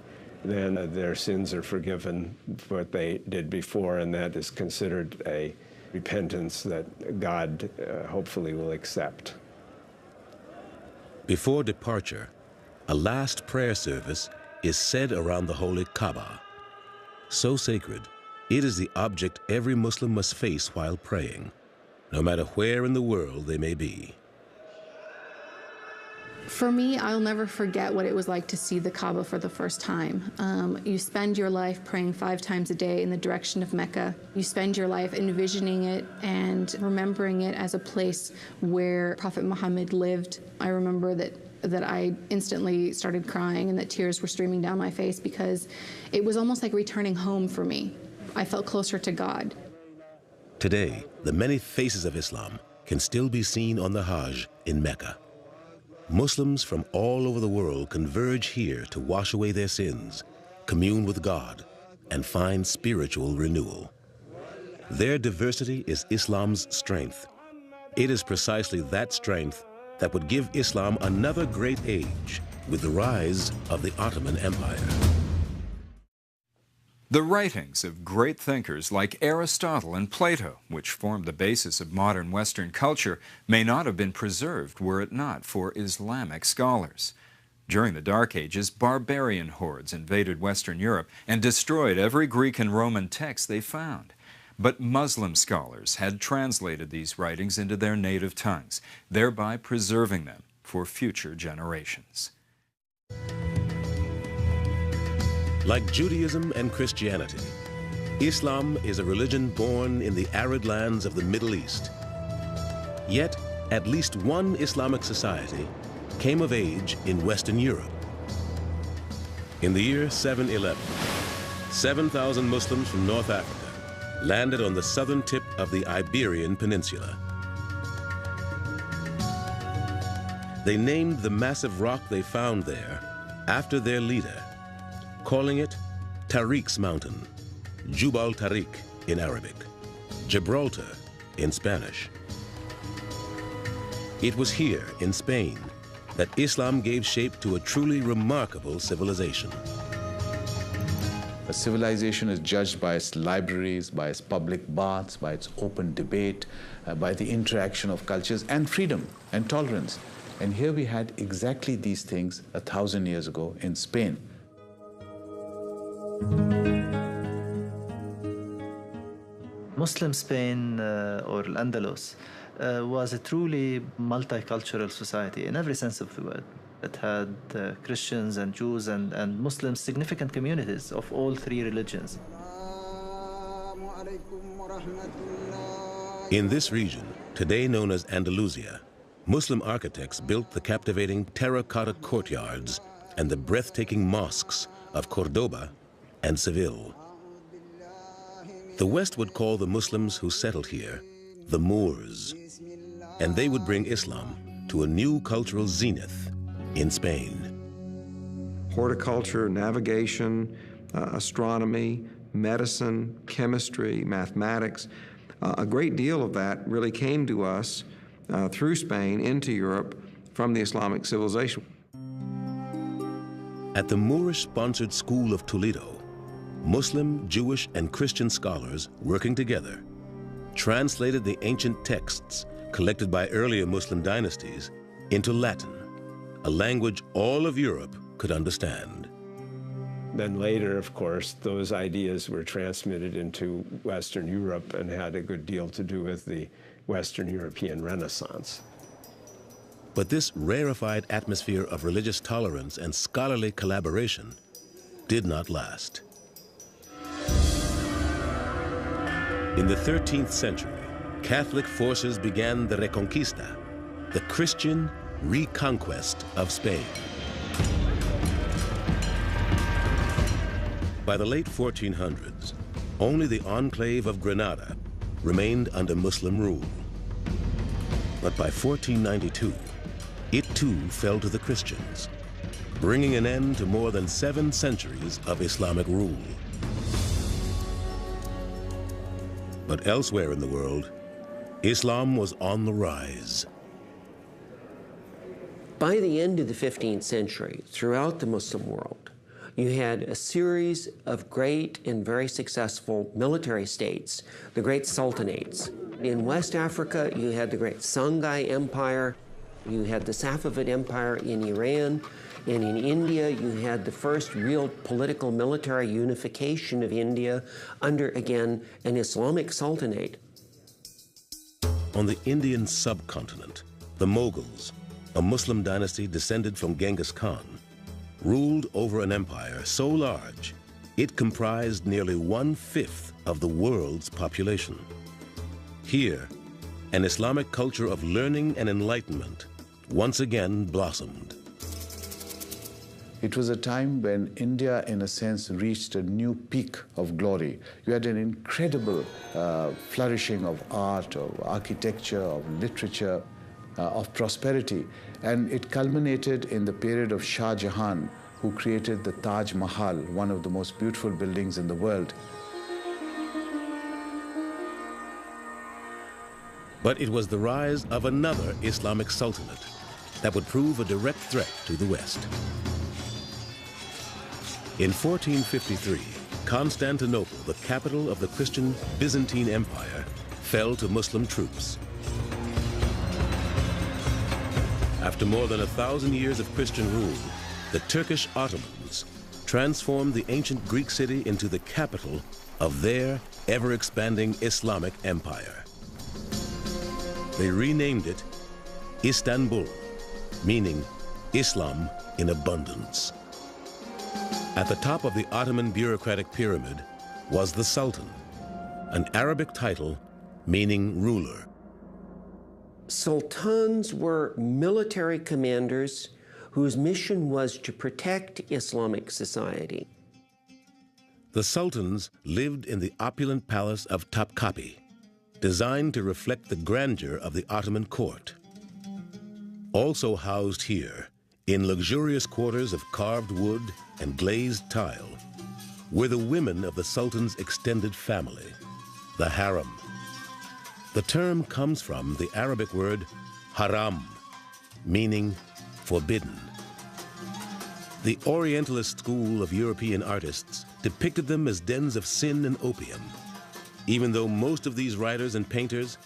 then their sins are forgiven for what they did before, and that is considered a repentance that God hopefully will accept. Before departure, a last prayer service is said around the holy Kaaba. So sacred, it is the object every Muslim must face while praying, no matter where in the world they may be. For me, I'll never forget what it was like to see the Kaaba for the first time. You spend your life praying 5 times a day in the direction of Mecca. You spend your life envisioning it and remembering it as a place where Prophet Muhammad lived. I remember that I instantly started crying and that tears were streaming down my face because it was almost like returning home for me. I felt closer to God. Today, the many faces of Islam can still be seen on the Hajj in Mecca. Muslims from all over the world converge here to wash away their sins, commune with God, and find spiritual renewal. Their diversity is Islam's strength. It is precisely that strength that would give Islam another great age with the rise of the Ottoman Empire. The writings of great thinkers like Aristotle and Plato, which formed the basis of modern Western culture, may not have been preserved were it not for Islamic scholars. During the Dark Ages, barbarian hordes invaded Western Europe and destroyed every Greek and Roman text they found. But Muslim scholars had translated these writings into their native tongues, thereby preserving them for future generations. Like Judaism and Christianity, Islam is a religion born in the arid lands of the Middle East. Yet, at least one Islamic society came of age in Western Europe. In the year 711, 7,000 Muslims from North Africa landed on the southern tip of the Iberian Peninsula. They named the massive rock they found there after their leader, calling it Tariq's Mountain, Jubal Tariq in Arabic, Gibraltar in Spanish. It was here in Spain that Islam gave shape to a truly remarkable civilization. A civilization is judged by its libraries, by its public baths, by its open debate, by the interaction of cultures and freedom and tolerance. And here we had exactly these things 1,000 years ago in Spain. Muslim Spain or Al-Andalus was a truly multicultural society in every sense of the word. It had Christians and Jews and Muslims, significant communities of all 3 religions. In this region, today known as Andalusia, Muslim architects built the captivating terracotta courtyards and the breathtaking mosques of Cordoba and Seville. The West would call the Muslims who settled here the Moors, and they would bring Islam to a new cultural zenith in Spain. Horticulture, navigation, astronomy, medicine, chemistry, mathematics, a great deal of that really came to us through Spain into Europe from the Islamic civilization. At the Moorish-sponsored School of Toledo, Muslim, Jewish, and Christian scholars working together translated the ancient texts collected by earlier Muslim dynasties into Latin, a language all of Europe could understand. Then later, of course, those ideas were transmitted into Western Europe and had a good deal to do with the Western European Renaissance. But this rarefied atmosphere of religious tolerance and scholarly collaboration did not last. In the 13th century, Catholic forces began the Reconquista, the Christian reconquest of Spain. By the late 1400s, only the enclave of Granada remained under Muslim rule. But by 1492, it too fell to the Christians, bringing an end to more than 7 centuries of Islamic rule. But elsewhere in the world, Islam was on the rise. By the end of the 15th century, throughout the Muslim world, you had a series of great and very successful military states, the great sultanates. In West Africa, you had the great Songhai Empire, you had the Safavid Empire in Iran, and in India, you had the first real political military unification of India under, again, an Islamic sultanate. On the Indian subcontinent, the Mughals, a Muslim dynasty descended from Genghis Khan, ruled over an empire so large it comprised nearly 1/5 of the world's population. Here, an Islamic culture of learning and enlightenment once again blossomed. It was a time when India, in a sense, reached a new peak of glory. You had an incredible flourishing of art, of architecture, of literature, of prosperity. And it culminated in the period of Shah Jahan, who created the Taj Mahal, one of the most beautiful buildings in the world. But it was the rise of another Islamic sultanate that would prove a direct threat to the West. In 1453, Constantinople, the capital of the Christian Byzantine Empire, fell to Muslim troops. After more than 1,000 years of Christian rule, the Turkish Ottomans transformed the ancient Greek city into the capital of their ever-expanding Islamic empire. They renamed it Istanbul, meaning Islam in abundance. At the top of the Ottoman bureaucratic pyramid was the Sultan, an Arabic title meaning ruler. Sultans were military commanders whose mission was to protect Islamic society. The sultans lived in the opulent palace of Topkapi, designed to reflect the grandeur of the Ottoman court. Also housed here, in luxurious quarters of carved wood and glazed tile, were the women of the sultan's extended family, the harem. The term comes from the Arabic word haram, meaning forbidden. The Orientalist school of European artists depicted them as dens of sin and opium, even though most of these writers and painters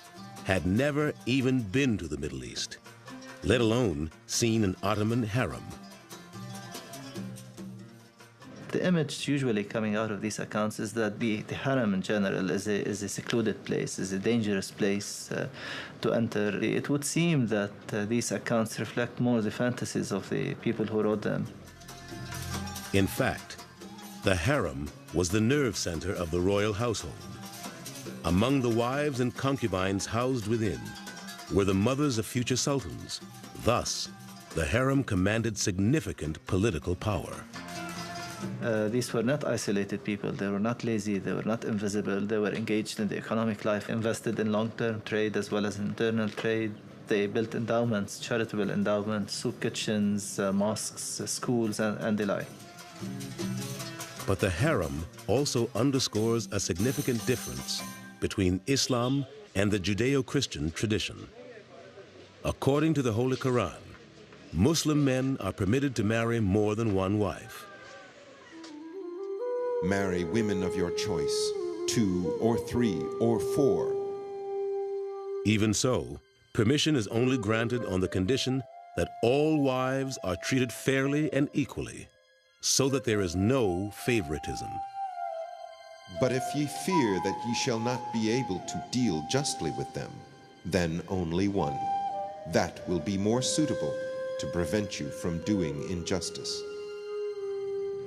had never even been to the Middle East, let alone seen an Ottoman harem. The image usually coming out of these accounts is that the harem in general is a secluded place, is a dangerous place to enter. It would seem that these accounts reflect more the fantasies of the people who wrote them. In fact, the harem was the nerve center of the royal household. Among the wives and concubines housed within were the mothers of future sultans. Thus, the harem commanded significant political power. These were not isolated people. They were not lazy. They were not invisible. They were engaged in the economic life, invested in long-term trade as well as internal trade. They built endowments, charitable endowments, soup kitchens, mosques, schools, and the like. But the harem also underscores a significant difference between Islam and the Judeo-Christian tradition. According to the Holy Quran, Muslim men are permitted to marry more than one wife. Marry women of your choice, 2 or 3 or 4. Even so, permission is only granted on the condition that all wives are treated fairly and equally, so that there is no favoritism. But if ye fear that ye shall not be able to deal justly with them, then only one. That will be more suitable to prevent you from doing injustice.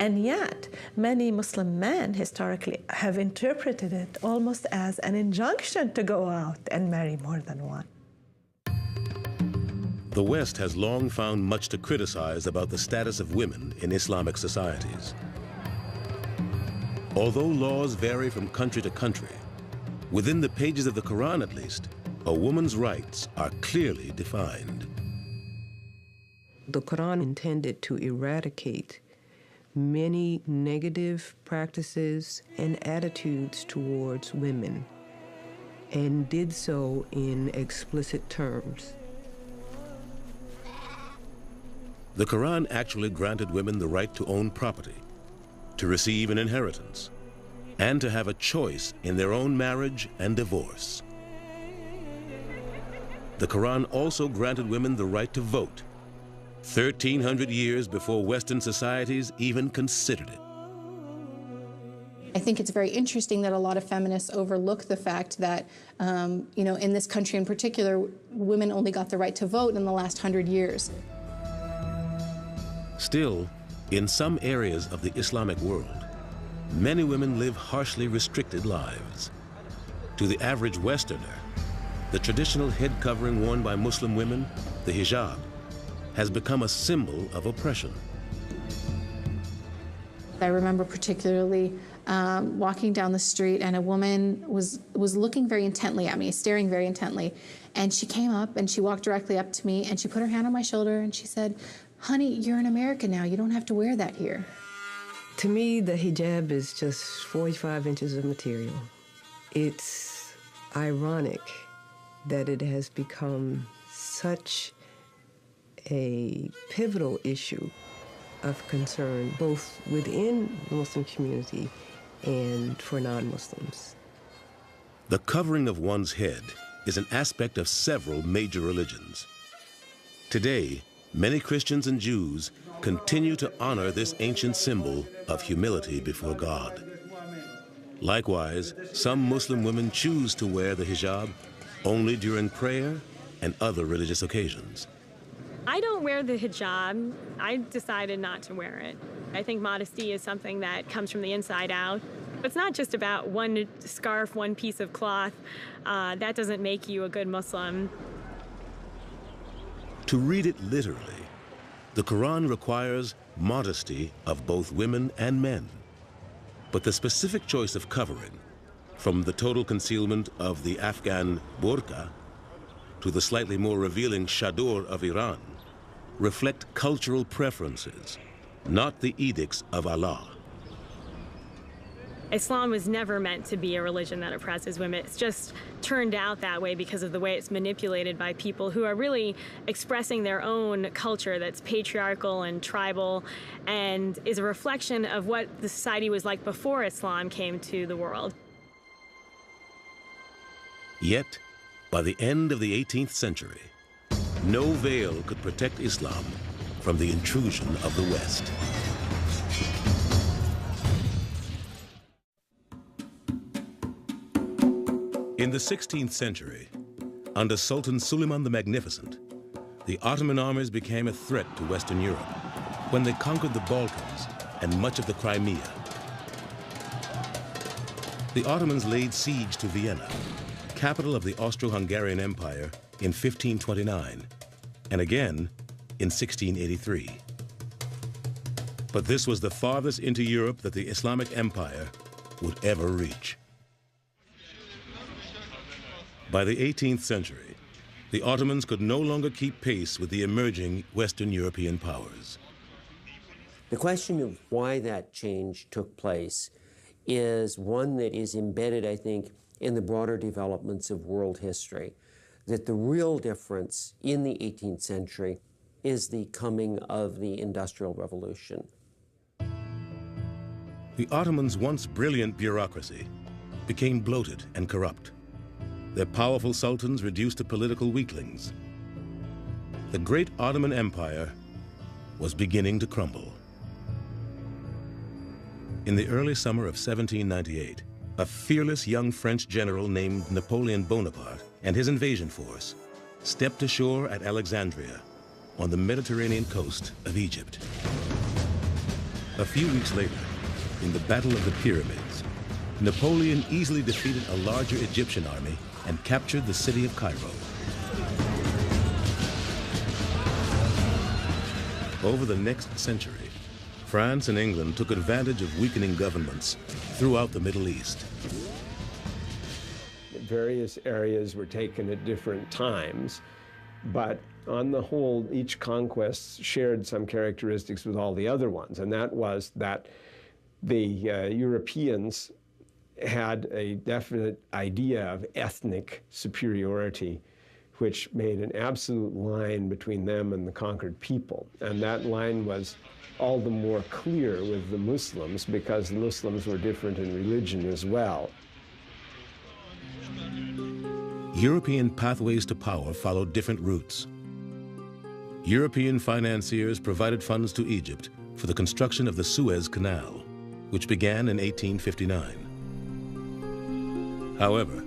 And yet, many Muslim men historically have interpreted it almost as an injunction to go out and marry more than one. The West has long found much to criticize about the status of women in Islamic societies. Although laws vary from country to country, within the pages of the Quran at least, a woman's rights are clearly defined. The Quran intended to eradicate many negative practices and attitudes towards women, and did so in explicit terms. The Quran actually granted women the right to own property, to receive an inheritance, and to have a choice in their own marriage and divorce. The Quran also granted women the right to vote, 1,300 years before Western societies even considered it. I think it's very interesting that a lot of feminists overlook the fact that, in this country in particular, women only got the right to vote in the last 100 years. Still, in some areas of the Islamic world, many women live harshly restricted lives. To the average Westerner, the traditional head covering worn by Muslim women, the hijab, has become a symbol of oppression. I remember particularly walking down the street, and a woman was looking very intently at me, staring very intently. And she came up and she walked directly up to me and she put her hand on my shoulder and she said, "Honey, you're in America now. You don't have to wear that here." To me, the hijab is just 45 inches of material. It's ironic that it has become such a pivotal issue of concern, both within the Muslim community and for non-Muslims. The covering of one's head is an aspect of several major religions. Today, many Christians and Jews continue to honor this ancient symbol of humility before God. Likewise, some Muslim women choose to wear the hijab only during prayer and other religious occasions. I don't wear the hijab. I decided not to wear it. I think modesty is something that comes from the inside out. It's not just about one scarf, one piece of cloth. That doesn't make you a good Muslim. To read it literally, the Quran requires modesty of both women and men. But the specific choice of covering, from the total concealment of the Afghan burqa to the slightly more revealing chador of Iran, reflect cultural preferences, not the edicts of Allah. Islam was never meant to be a religion that oppresses women. It's just turned out that way because of the way it's manipulated by people who are really expressing their own culture that's patriarchal and tribal and is a reflection of what the society was like before Islam came to the world. Yet, by the end of the 18th century, no veil could protect Islam from the intrusion of the West. In the 16th century, under Sultan Suleiman the Magnificent, the Ottoman armies became a threat to Western Europe when they conquered the Balkans and much of the Crimea. The Ottomans laid siege to Vienna, capital of the Austro-Hungarian Empire, in 1529, and again in 1683. But this was the farthest into Europe that the Islamic Empire would ever reach. By the 18th century, the Ottomans could no longer keep pace with the emerging Western European powers. The question of why that change took place is one that is embedded, I think, in the broader developments of world history. That the real difference in the 18th century is the coming of the Industrial Revolution. The Ottomans' once brilliant bureaucracy became bloated and corrupt. Their powerful sultans reduced to political weaklings. The great Ottoman Empire was beginning to crumble. In the early summer of 1798, a fearless young French general named Napoleon Bonaparte and his invasion force stepped ashore at Alexandria on the Mediterranean coast of Egypt. A few weeks later, in the Battle of the Pyramids, Napoleon easily defeated a larger Egyptian army and captured the city of Cairo. Over the next century, France and England took advantage of weakening governments throughout the Middle East. Various areas were taken at different times, but on the whole, each conquest shared some characteristics with all the other ones, and that was that the Europeans had a definite idea of ethnic superiority, which made an absolute line between them and the conquered people. And that line was all the more clear with the Muslims because the Muslims were different in religion as well. European pathways to power followed different routes. European financiers provided funds to Egypt for the construction of the Suez Canal, which began in 1859. However,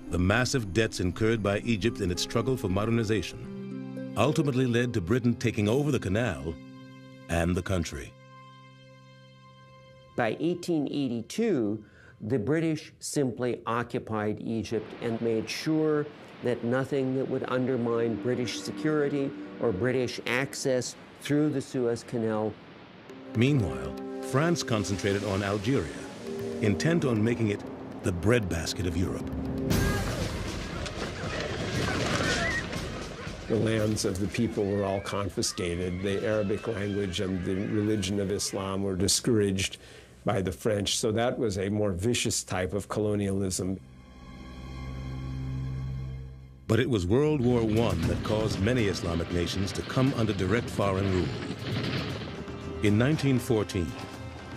the massive debts incurred by Egypt in its struggle for modernization ultimately led to Britain taking over the canal and the country. By 1882, the British simply occupied Egypt and made sure that nothing that would undermine British security or British access through the Suez Canal. Meanwhile, France concentrated on Algeria, intent on making it the breadbasket of Europe. The lands of the people were all confiscated. The Arabic language and the religion of Islam were discouraged by the French, so that was a more vicious type of colonialism. But it was World War I that caused many Islamic nations to come under direct foreign rule. In 1914,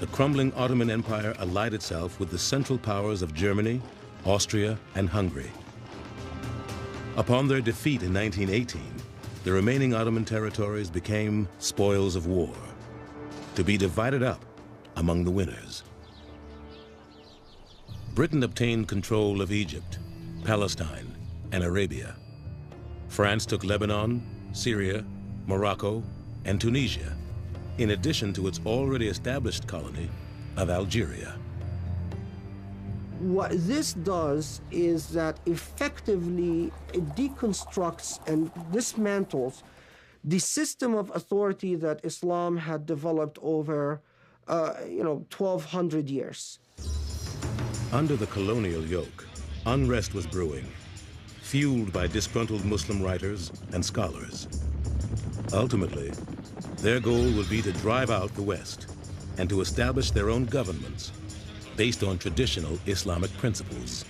the crumbling Ottoman Empire allied itself with the Central Powers of Germany, Austria, and Hungary. Upon their defeat in 1918, the remaining Ottoman territories became spoils of war, to be divided up among the winners. Britain obtained control of Egypt, Palestine, and Arabia. France took Lebanon, Syria, Morocco, and Tunisia, in addition to its already established colony of Algeria. What this does is that effectively it deconstructs and dismantles the system of authority that Islam had developed over 1,200 years. Under the colonial yoke, unrest was brewing, fueled by disgruntled Muslim writers and scholars. Ultimately, their goal would be to drive out the West and to establish their own governments based on traditional Islamic principles.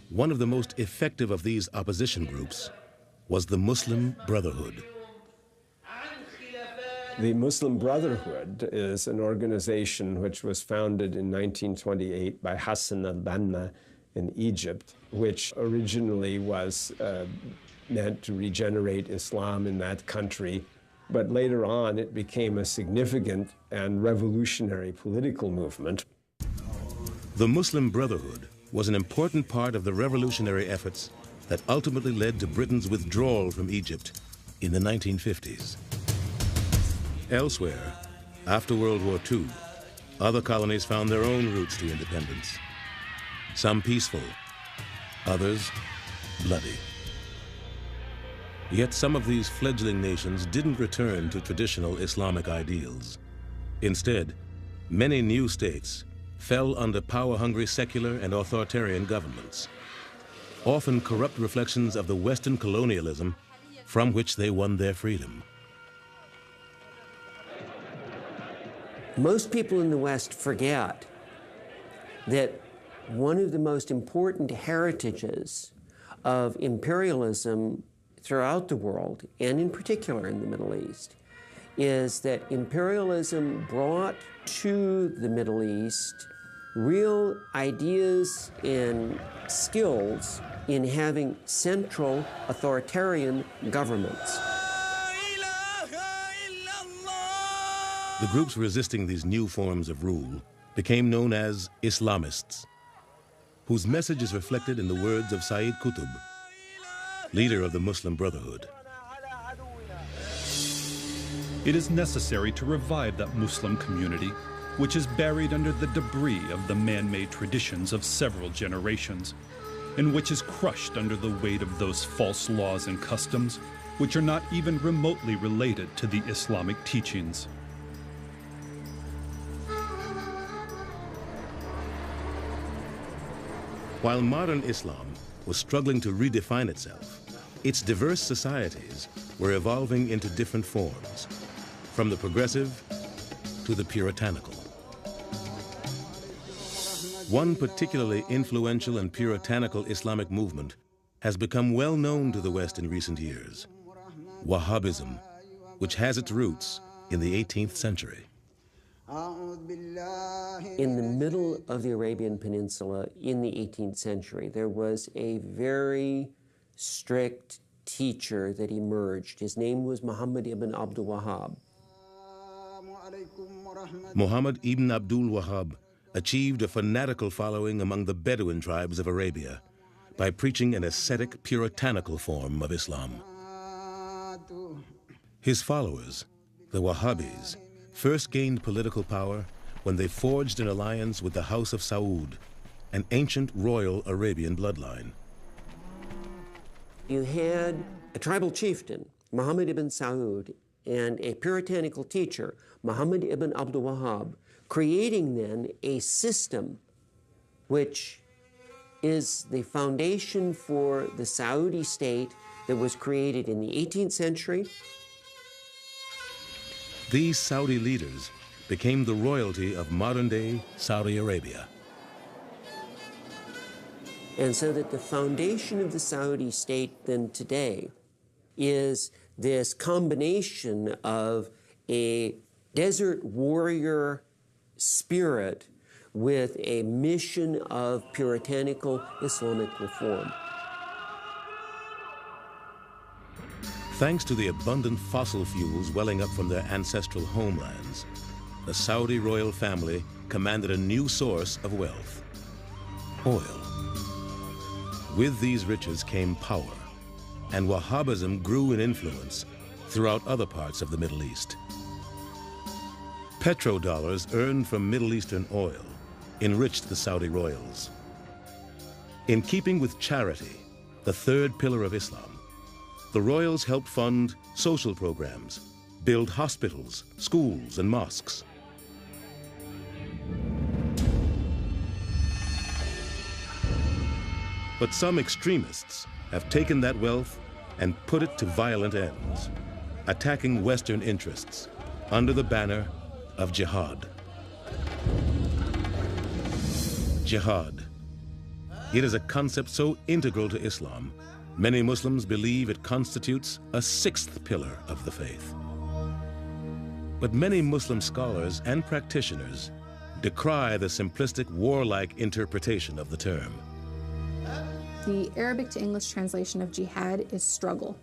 One of the most effective of these opposition groups was the Muslim Brotherhood. The Muslim Brotherhood is an organization which was founded in 1928 by Hassan al-Banna in Egypt, which originally was meant to regenerate Islam in that country. But later on, it became a significant and revolutionary political movement. The Muslim Brotherhood was an important part of the revolutionary efforts that ultimately led to Britain's withdrawal from Egypt in the 1950s. Elsewhere, after World War II, other colonies found their own routes to independence. Some peaceful, others bloody. Yet some of these fledgling nations didn't return to traditional Islamic ideals. Instead, many new states fell under power-hungry secular and authoritarian governments, often corrupt reflections of the Western colonialism from which they won their freedom. Most people in the West forget that one of the most important heritages of imperialism throughout the world, and in particular in the Middle East, is that imperialism brought to the Middle East real ideas and skills in having central authoritarian governments. The groups resisting these new forms of rule became known as Islamists, whose message is reflected in the words of Sayyid Qutb, leader of the Muslim Brotherhood. It is necessary to revive that Muslim community, which is buried under the debris of the man-made traditions of several generations, and which is crushed under the weight of those false laws and customs which are not even remotely related to the Islamic teachings. While modern Islam was struggling to redefine itself, its diverse societies were evolving into different forms, from the progressive to the puritanical. One particularly influential and puritanical Islamic movement has become well known to the West in recent years: Wahhabism, which has its roots in the 18th century. In the middle of the Arabian Peninsula in the 18th century, there was a very strict teacher that emerged. His name was Muhammad ibn Abdul Wahhab. Muhammad ibn Abdul Wahhab achieved a fanatical following among the Bedouin tribes of Arabia by preaching an ascetic, puritanical form of Islam. His followers, the Wahhabis, first gained political power when they forged an alliance with the House of Saud, an ancient royal Arabian bloodline. You had a tribal chieftain, Muhammad ibn Saud, and a puritanical teacher, Muhammad ibn Abdul Wahhab, creating then a system which is the foundation for the Saudi state that was created in the 18th century. These Saudi leaders became the royalty of modern-day Saudi Arabia. And so that the foundation of the Saudi state then today is this combination of a desert warrior spirit with a mission of puritanical Islamic reform. Thanks to the abundant fossil fuels welling up from their ancestral homelands, the Saudi royal family commanded a new source of wealth: oil. With these riches came power, and Wahhabism grew in influence throughout other parts of the Middle East. Petrodollars earned from Middle Eastern oil enriched the Saudi royals. In keeping with charity, the third pillar of Islam, the royals helped fund social programs, build hospitals, schools, and mosques. But some extremists have taken that wealth and put it to violent ends, attacking Western interests under the banner of jihad. Jihad. It is a concept so integral to Islam, many Muslims believe it constitutes a sixth pillar of the faith. But many Muslim scholars and practitioners decry the simplistic warlike interpretation of the term. The Arabic to English translation of jihad is struggle,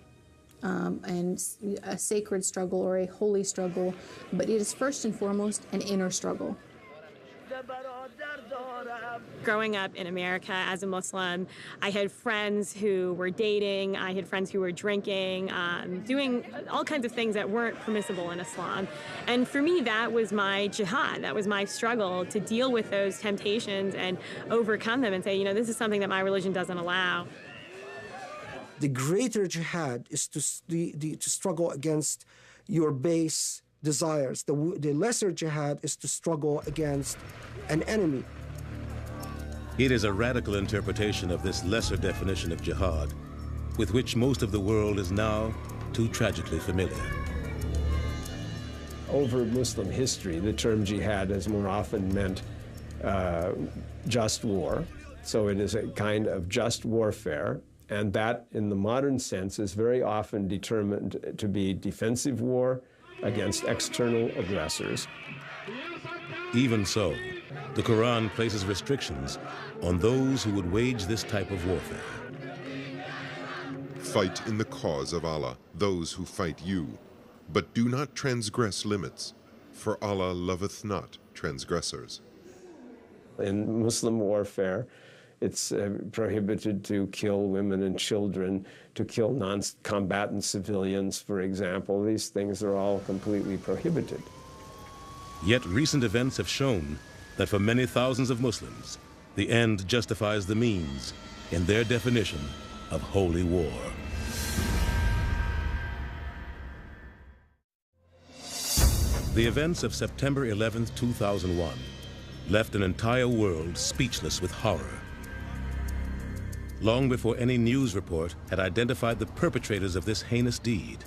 and a sacred struggle or a holy struggle, but it is first and foremost an inner struggle. Growing up in America as a Muslim, I had friends who were dating, I had friends who were drinking, doing all kinds of things that weren't permissible in Islam. And for me, that was my jihad. That was my struggle to deal with those temptations and overcome them and say, you know, this is something that my religion doesn't allow. The greater jihad is to struggle against your base desires. The lesser jihad is to struggle against an enemy. It is a radical interpretation of this lesser definition of jihad, with which most of the world is now too tragically familiar. Over Muslim history, the term jihad has more often meant just war. So it is a kind of just warfare, and that, in the modern sense, is very often determined to be defensive war against external aggressors. Even so, the Quran places restrictions on those who would wage this type of warfare. Fight in the cause of Allah those who fight you, but do not transgress limits. For Allah loveth not transgressors. In Muslim warfare, it's prohibited to kill women and children, to kill non-combatant civilians, for example. These things are all completely prohibited. Yet recent events have shown that for many thousands of Muslims, the end justifies the means in their definition of holy war. The events of September 11, 2001, left an entire world speechless with horror. Long before any news report had identified the perpetrators of this heinous deed,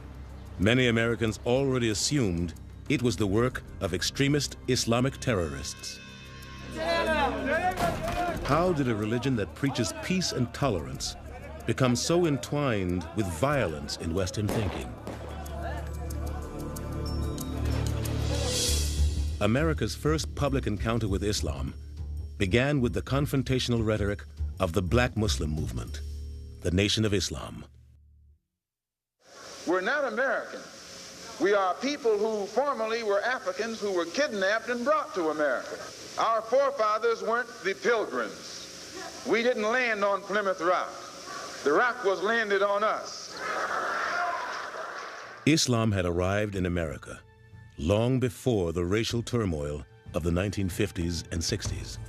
many Americans already assumed it was the work of extremist Islamic terrorists. How did a religion that preaches peace and tolerance become so entwined with violence in Western thinking? America's first public encounter with Islam began with the confrontational rhetoric of the Black Muslim movement, the Nation of Islam. We're not American. We are people who formerly were Africans who were kidnapped and brought to America. Our forefathers weren't the Pilgrims. We didn't land on Plymouth Rock. The rock was landed on us. Islam had arrived in America long before the racial turmoil of the 1950s and 60s.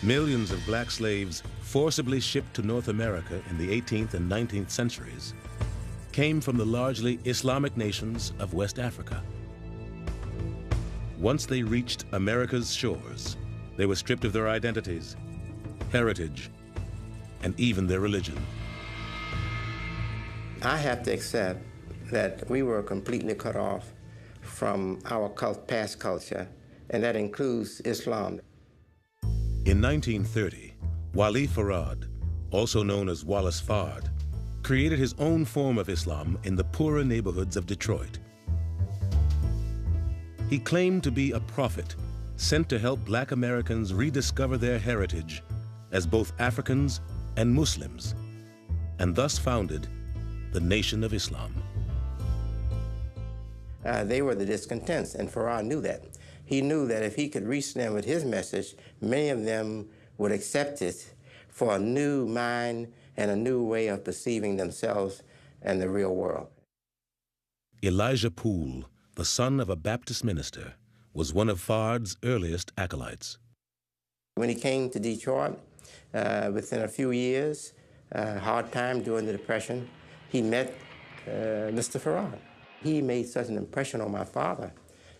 Millions of black slaves forcibly shipped to North America in the 18th and 19th centuries came from the largely Islamic nations of West Africa. Once they reached America's shores, they were stripped of their identities, heritage, and even their religion. I have to accept that we were completely cut off from our past culture, and that includes Islam. In 1930, Wali Farad, also known as Wallace Fard, created his own form of Islam in the poorer neighborhoods of Detroit. He claimed to be a prophet sent to help black Americans rediscover their heritage as both Africans and Muslims, and thus founded the Nation of Islam. They were the discontents, and Farad knew that. He knew that if he could reach them with his message, many of them would accept it for a new mind and a new way of perceiving themselves and the real world. Elijah Poole, the son of a Baptist minister, was one of Fard's earliest acolytes. When he came to Detroit, within a few years, hard time during the Depression, he met Mr. Farad. He made such an impression on my father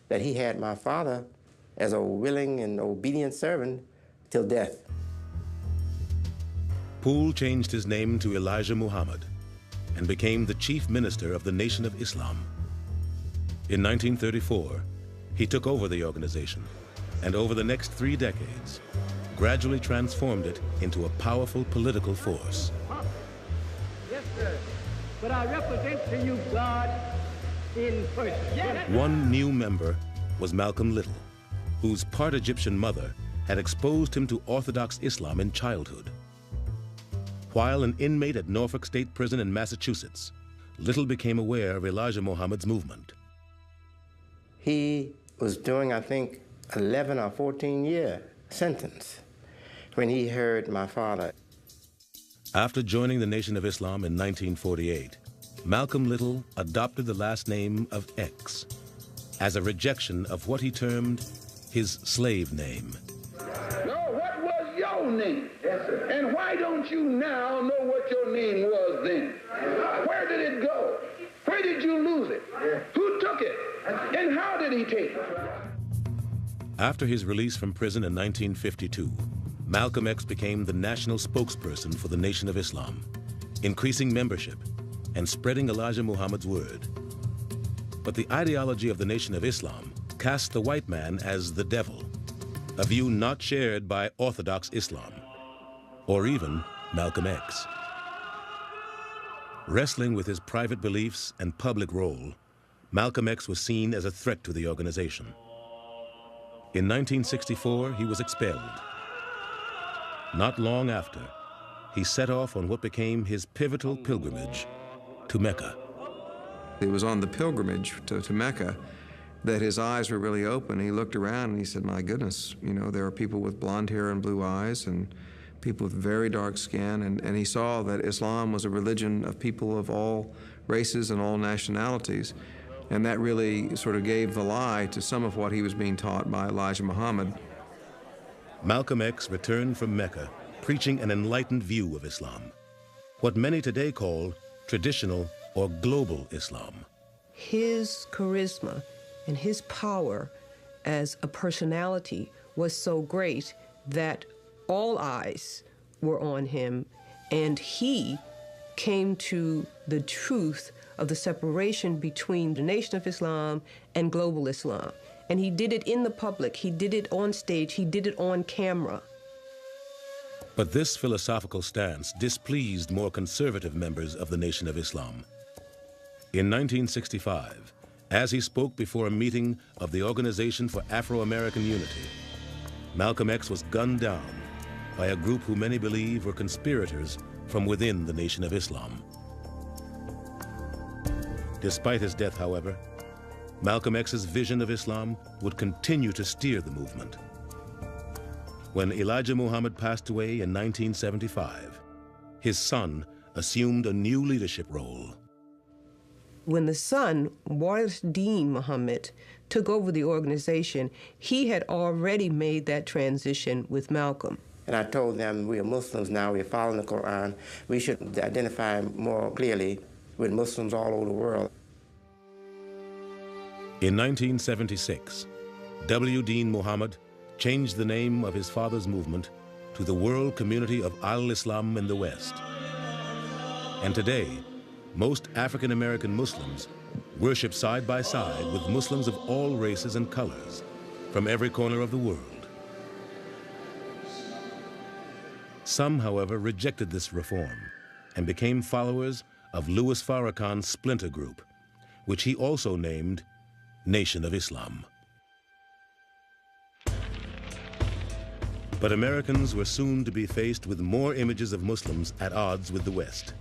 that he had my father as a willing and obedient servant till death. Poole changed his name to Elijah Muhammad and became the chief minister of the Nation of Islam. In 1934, he took over the organization and over the next 3 decades, gradually transformed it into a powerful political force. Yes, sir. But I represent to you God in person. Yes. One new member was Malcolm Little, whose part Egyptian mother had exposed him to Orthodox Islam in childhood. While an inmate at Norfolk State Prison in Massachusetts, Little became aware of Elijah Muhammad's movement. He was doing, I think, 11 or 14-year sentence when he heard my father. After joining the Nation of Islam in 1948, Malcolm Little adopted the last name of X as a rejection of what he termed his slave name. No, what was your name? Yes, sir. And why don't you now know what your name was then? Where did it go? Where did you lose it? Who took it? And how did he take it? After his release from prison in 1952, Malcolm X became the national spokesperson for the Nation of Islam, increasing membership and spreading Elijah Muhammad's word. But the ideology of the Nation of Islam cast the white man as the devil, a view not shared by Orthodox Islam, or even Malcolm X. Wrestling with his private beliefs and public role, Malcolm X was seen as a threat to the organization. In 1964, he was expelled. Not long after, he set off on what became his pivotal pilgrimage to Mecca. It was on the pilgrimage to Mecca that his eyes were really open. He looked around and he said, my goodness, you know, there are people with blonde hair and blue eyes and people with very dark skin, and he saw that Islam was a religion of people of all races and all nationalities. And that really sort of gave the lie to some of what he was being taught by Elijah Muhammad. Malcolm X returned from Mecca, preaching an enlightened view of Islam, what many today call traditional or global Islam. His charisma and his power as a personality was so great that all eyes were on him, and he came to the truth of the separation between the Nation of Islam and global Islam. And he did it in the public, he did it on stage, he did it on camera. But this philosophical stance displeased more conservative members of the Nation of Islam. In 1965, as he spoke before a meeting of the Organization for Afro-American Unity, Malcolm X was gunned down by a group who many believe were conspirators from within the Nation of Islam. Despite his death, however, Malcolm X's vision of Islam would continue to steer the movement. When Elijah Muhammad passed away in 1975, his son assumed a new leadership role. When the son, Waris Dean Muhammad, took over the organization, he had already made that transition with Malcolm. And I told them, we are Muslims now, we're following the Quran. We should identify more clearly with Muslims all over the world. In 1976, W. Dean Muhammad changed the name of his father's movement to the World Community of Al-Islam in the West. And today, most African American Muslims worship side by side with Muslims of all races and colors from every corner of the world. Some, however, rejected this reform and became followers of Louis Farrakhan's splinter group, which he also named Nation of Islam. But Americans were soon to be faced with more images of Muslims at odds with the West.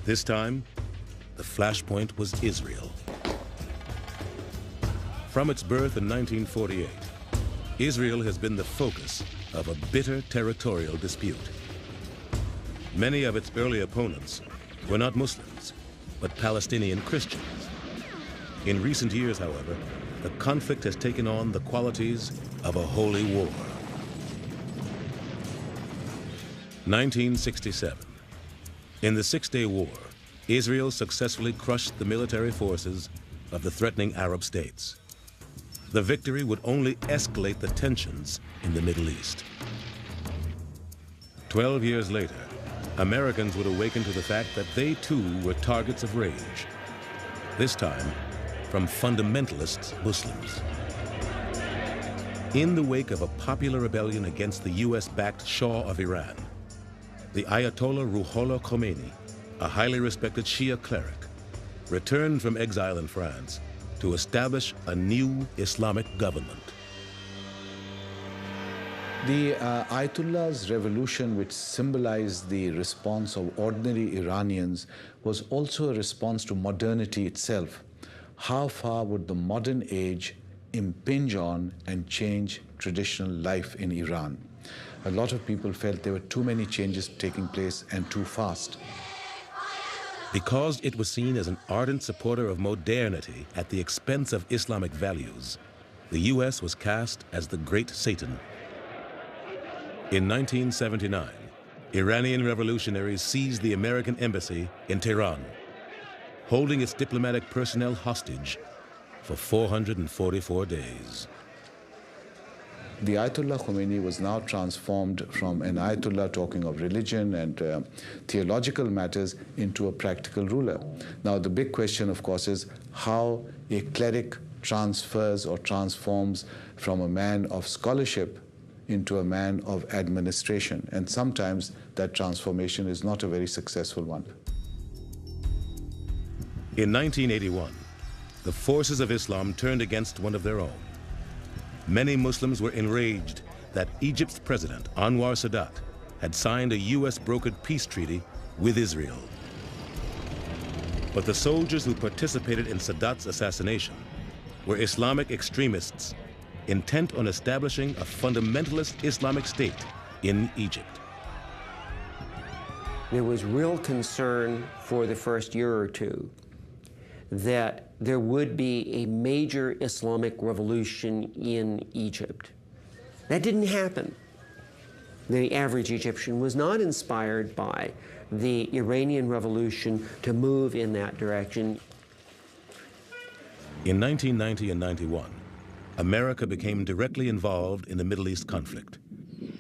This time, the flashpoint was Israel. From its birth in 1948, Israel has been the focus of a bitter territorial dispute. Many of its early opponents were not Muslims, but Palestinian Christians. In recent years, however, the conflict has taken on the qualities of a holy war. 1967. In the Six-Day War, Israel successfully crushed the military forces of the threatening Arab states. The victory would only escalate the tensions in the Middle East. 12 years later, Americans would awaken to the fact that they too were targets of rage, this time from fundamentalist Muslims. In the wake of a popular rebellion against the US-backed Shah of Iran, the Ayatollah Ruhollah Khomeini, a highly respected Shia cleric, returned from exile in France to establish a new Islamic government. The Ayatollah's revolution, which symbolized the response of ordinary Iranians, was also a response to modernity itself. How far would the modern age impinge on and change traditional life in Iran? A lot of people felt there were too many changes taking place and too fast. Because it was seen as an ardent supporter of modernity at the expense of Islamic values, the US was cast as the Great Satan. In 1979, Iranian revolutionaries seized the American embassy in Tehran, holding its diplomatic personnel hostage for 444 days. The Ayatollah Khomeini was now transformed from an Ayatollah talking of religion and theological matters into a practical ruler. Now, the big question, of course, is how a cleric transfers or transforms from a man of scholarship into a man of administration. And sometimes that transformation is not a very successful one. In 1981, the forces of Islam turned against one of their own. Many Muslims were enraged that Egypt's president, Anwar Sadat, had signed a US-brokered peace treaty with Israel. But the soldiers who participated in Sadat's assassination were Islamic extremists intent on establishing a fundamentalist Islamic state in Egypt. There was real concern for the first year or two that there would be a major Islamic revolution in Egypt. That didn't happen. The average Egyptian was not inspired by the Iranian Revolution to move in that direction. In 1990 and 91, America became directly involved in the Middle East conflict,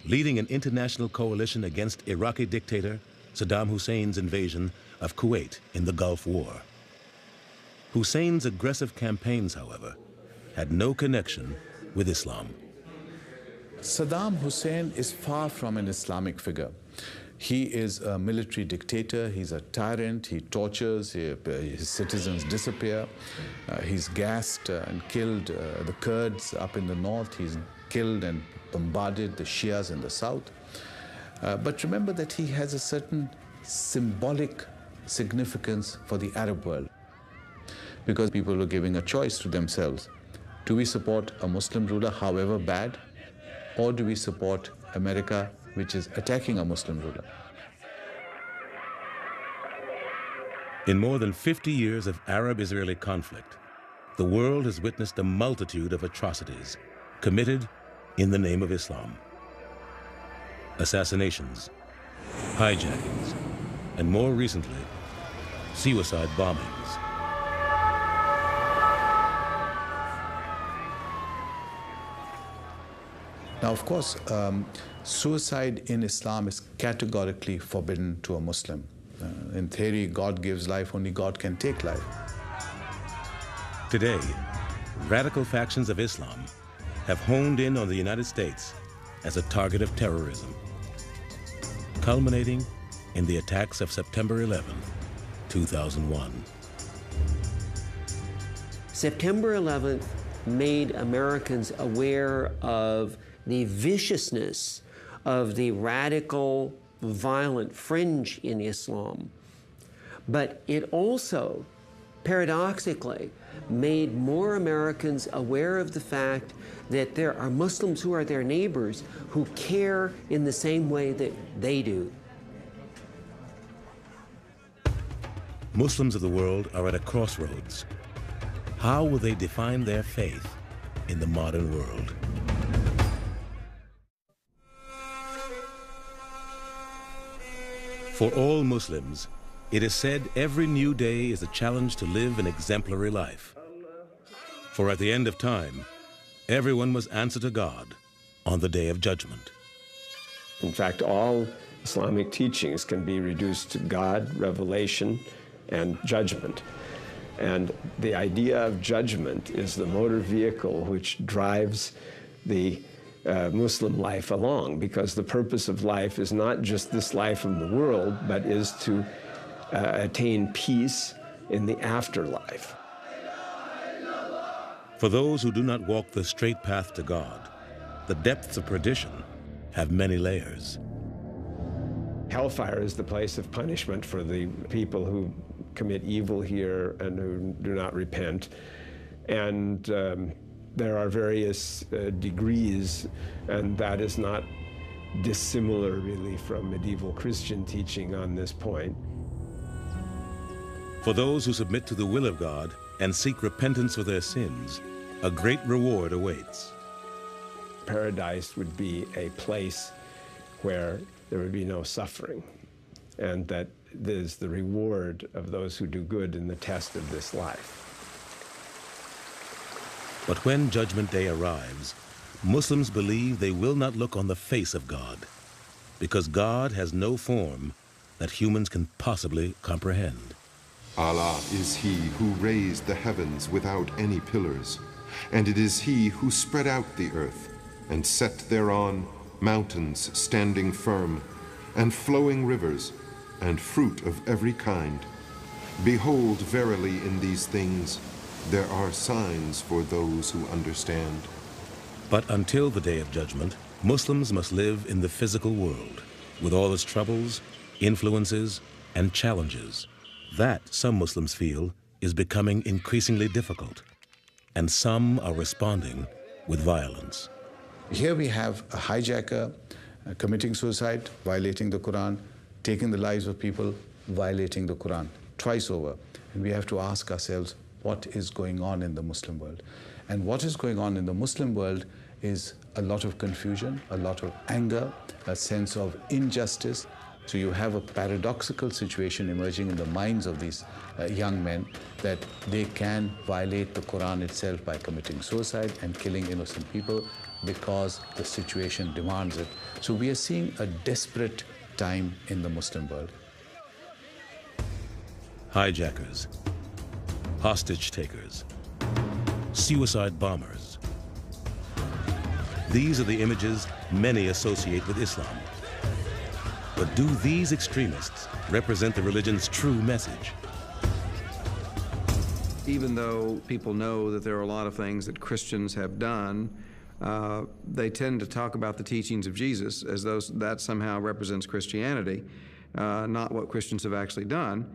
leading an international coalition against Iraqi dictator Saddam Hussein's invasion of Kuwait in the Gulf War. Hussein's aggressive campaigns, however, had no connection with Islam. Saddam Hussein is far from an Islamic figure. He is a military dictator, he's a tyrant, he tortures, his citizens disappear. He's gassed and killed the Kurds up in the north, he's killed and bombarded the Shias in the south. But remember that he has a certain symbolic significance for the Arab world, because people are giving a choice to themselves. Do we support a Muslim ruler, however bad, or do we support America, which is attacking a Muslim ruler? In more than 50 years of Arab-Israeli conflict, the world has witnessed a multitude of atrocities committed in the name of Islam. Assassinations, hijackings, and more recently, suicide bombings. Now, of course, suicide in Islam is categorically forbidden to a Muslim. In theory, God gives life, only God can take life. Today, radical factions of Islam have honed in on the United States as a target of terrorism, culminating in the attacks of September 11, 2001. September 11th made Americans aware of the viciousness of the radical, violent fringe in Islam. But it also, paradoxically, made more Americans aware of the fact that there are Muslims who are their neighbors who care in the same way that they do. Muslims of the world are at a crossroads. How will they define their faith in the modern world? For all Muslims, it is said every new day is a challenge to live an exemplary life. For at the end of time, everyone must answer to God on the day of judgment. In fact, all Islamic teachings can be reduced to God, revelation, and judgment. And the idea of judgment is the motor vehicle which drives the Muslim life along, because the purpose of life is not just this life of the world, but is to attain peace in the afterlife. For those who do not walk the straight path to God, the depths of perdition have many layers. Hellfire is the place of punishment for the people who commit evil here and who do not repent. And there are various degrees, and that is not dissimilar really from medieval Christian teaching on this point. For those who submit to the will of God and seek repentance for their sins, a great reward awaits. Paradise would be a place where there would be no suffering, and that there's the reward of those who do good in the test of this life. But when Judgment Day arrives, Muslims believe they will not look on the face of God, because God has no form that humans can possibly comprehend. Allah is He who raised the heavens without any pillars, and it is He who spread out the earth and set thereon mountains standing firm, and flowing rivers, and fruit of every kind. Behold, verily in these things there are signs for those who understand. But until the Day of Judgment, Muslims must live in the physical world, with all its troubles, influences, and challenges. That, some Muslims feel, is becoming increasingly difficult. and some are responding with violence. Here we have a hijacker committing suicide, violating the Quran, taking the lives of people, violating the Quran, twice over. And we have to ask ourselves, what is going on in the Muslim world? And what is going on in the Muslim world is a lot of confusion, a lot of anger, a sense of injustice. So you have a paradoxical situation emerging in the minds of these young men that they can violate the Quran itself by committing suicide and killing innocent people because the situation demands it. So we are seeing a desperate time in the Muslim world. Hijackers, hostage takers, suicide bombers. These are the images many associate with Islam. But do these extremists represent the religion's true message? Even though people know that there are a lot of things that Christians have done, they tend to talk about the teachings of Jesus as though that somehow represents Christianity, not what Christians have actually done.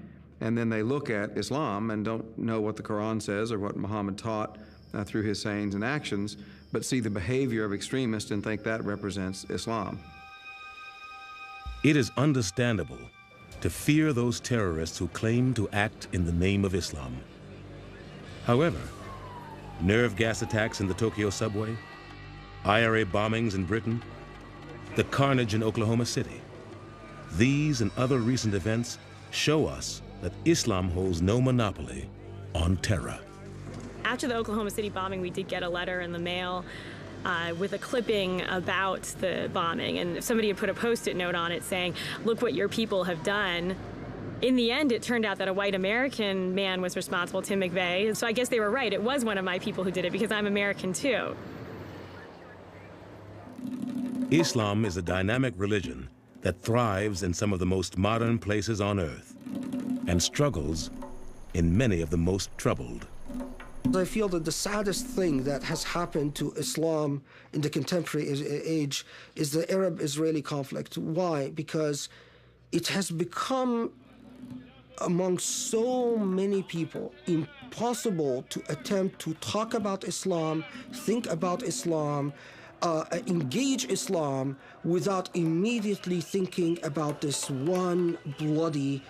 And then they look at Islam and don't know what the Quran says or what Muhammad taught through his sayings and actions, but see the behavior of extremists and think that represents Islam. It is understandable to fear those terrorists who claim to act in the name of Islam. However, nerve gas attacks in the Tokyo subway, IRA bombings in Britain, the carnage in Oklahoma City, these and other recent events show us that Islam holds no monopoly on terror. After the Oklahoma City bombing, we did get a letter in the mail with a clipping about the bombing, and somebody had put a Post-it note on it saying, "Look what your people have done." In the end, it turned out that a white American man was responsible, Tim McVeigh, so I guess they were right. It was one of my people who did it because I'm American too. Islam is a dynamic religion that thrives in some of the most modern places on earth and struggles in many of the most troubled. I feel that the saddest thing that has happened to Islam in the contemporary age is the Arab-Israeli conflict. Why? Because it has become, among so many people, impossible to attempt to talk about Islam, think about Islam, engage Islam without immediately thinking about this one bloody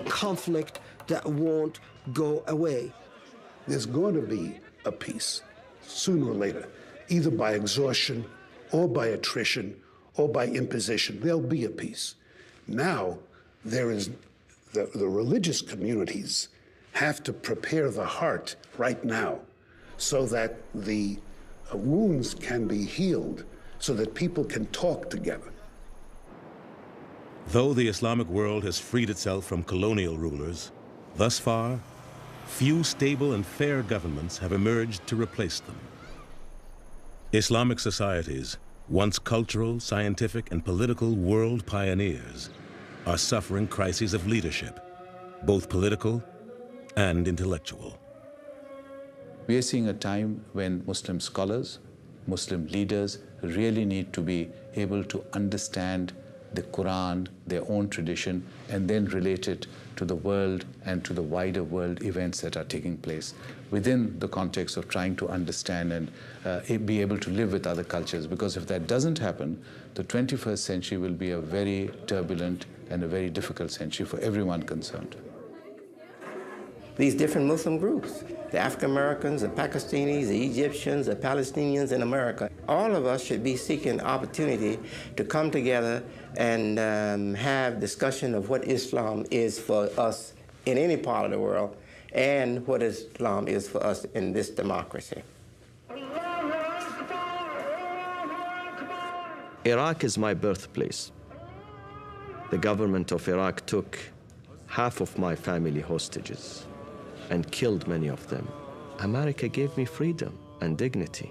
conflict that won't go away. There's going to be a peace sooner or later, either by exhaustion or by attrition or by imposition. There'll be a peace. Now, there is the religious communities have to prepare the heart right now so that the wounds can be healed, so that people can talk together. Though the Islamic world has freed itself from colonial rulers, thus far, few stable and fair governments have emerged to replace them. Islamic societies, once cultural, scientific, and political world pioneers, are suffering crises of leadership, both political and intellectual. We are seeing a time when Muslim scholars, Muslim leaders really need to be able to understand the Quran, their own tradition, and then relate it to the world and to the wider world events that are taking place within the context of trying to understand and be able to live with other cultures. Because if that doesn't happen, the 21st century will be a very turbulent and a very difficult century for everyone concerned. These different Muslim groups, the African Americans, the Pakistanis, the Egyptians, the Palestinians in America, all of us should be seeking opportunity to come together and have discussion of what Islam is for us in any part of the world and what Islam is for us in this democracy. Iraq is my birthplace. The government of Iraq took half of my family hostages and killed many of them. America gave me freedom and dignity.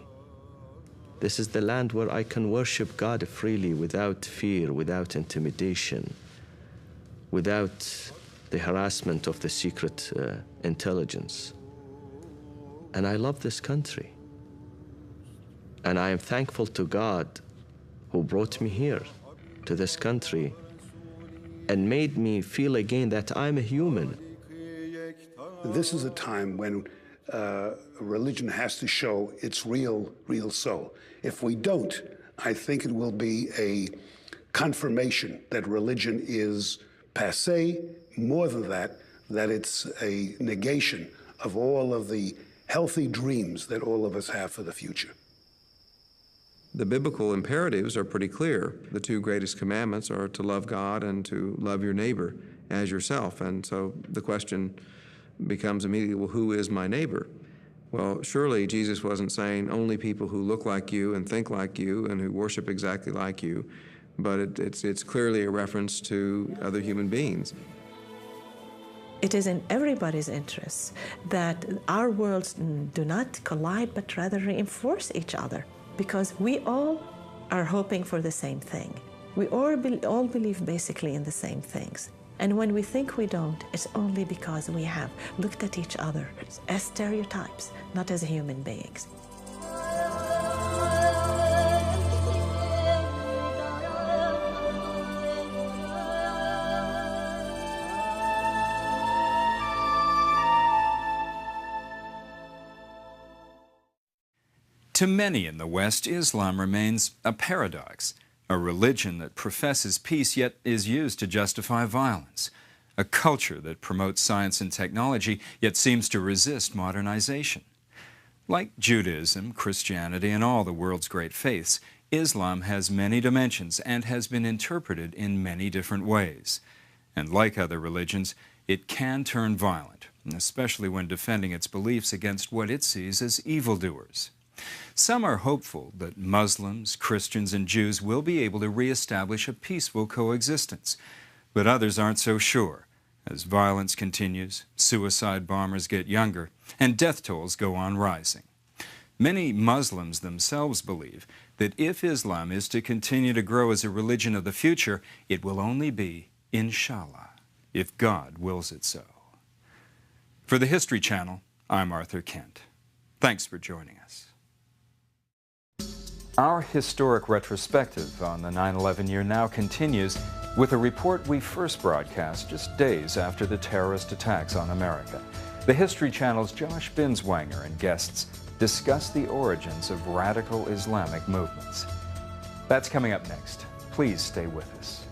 This is the land where I can worship God freely without fear, without intimidation, without the harassment of the secret intelligence. And I love this country. And I am thankful to God who brought me here to this country and made me feel again that I'm a human. This is a time when religion has to show its real soul. If we don't, I think it will be a confirmation that religion is passé, more than that it's a negation of all of the healthy dreams that all of us have for the future. The biblical imperatives are pretty clear. The two greatest commandments are to love God and to love your neighbor as yourself. And so the question becomes immediately, well, who is my neighbor? Well, surely Jesus wasn't saying only people who look like you and think like you and who worship exactly like you, but it's clearly a reference to other human beings. It is in everybody's interest that our worlds do not collide, but rather reinforce each other, because we all are hoping for the same thing. We all believe basically in the same things. And when we think we don't, it's only because we have looked at each other as stereotypes, not as human beings. To many in the West, Islam remains a paradox, a religion that professes peace yet is used to justify violence, a culture that promotes science and technology yet seems to resist modernization. Like Judaism, Christianity, and all the world's great faiths, Islam has many dimensions and has been interpreted in many different ways. And like other religions, it can turn violent, especially when defending its beliefs against what it sees as evildoers. Some are hopeful that Muslims, Christians, and Jews will be able to reestablish a peaceful coexistence, but others aren't so sure. As violence continues, suicide bombers get younger, and death tolls go on rising. Many Muslims themselves believe that if Islam is to continue to grow as a religion of the future, it will only be, inshallah, if God wills it so. For the History Channel, I'm Arthur Kent. Thanks for joining us. Our historic retrospective on the 9/11 year now continues with a report we first broadcast just days after the terrorist attacks on America. The History Channel's Josh Binswanger and guests discuss the origins of radical Islamic movements. That's coming up next. Please stay with us.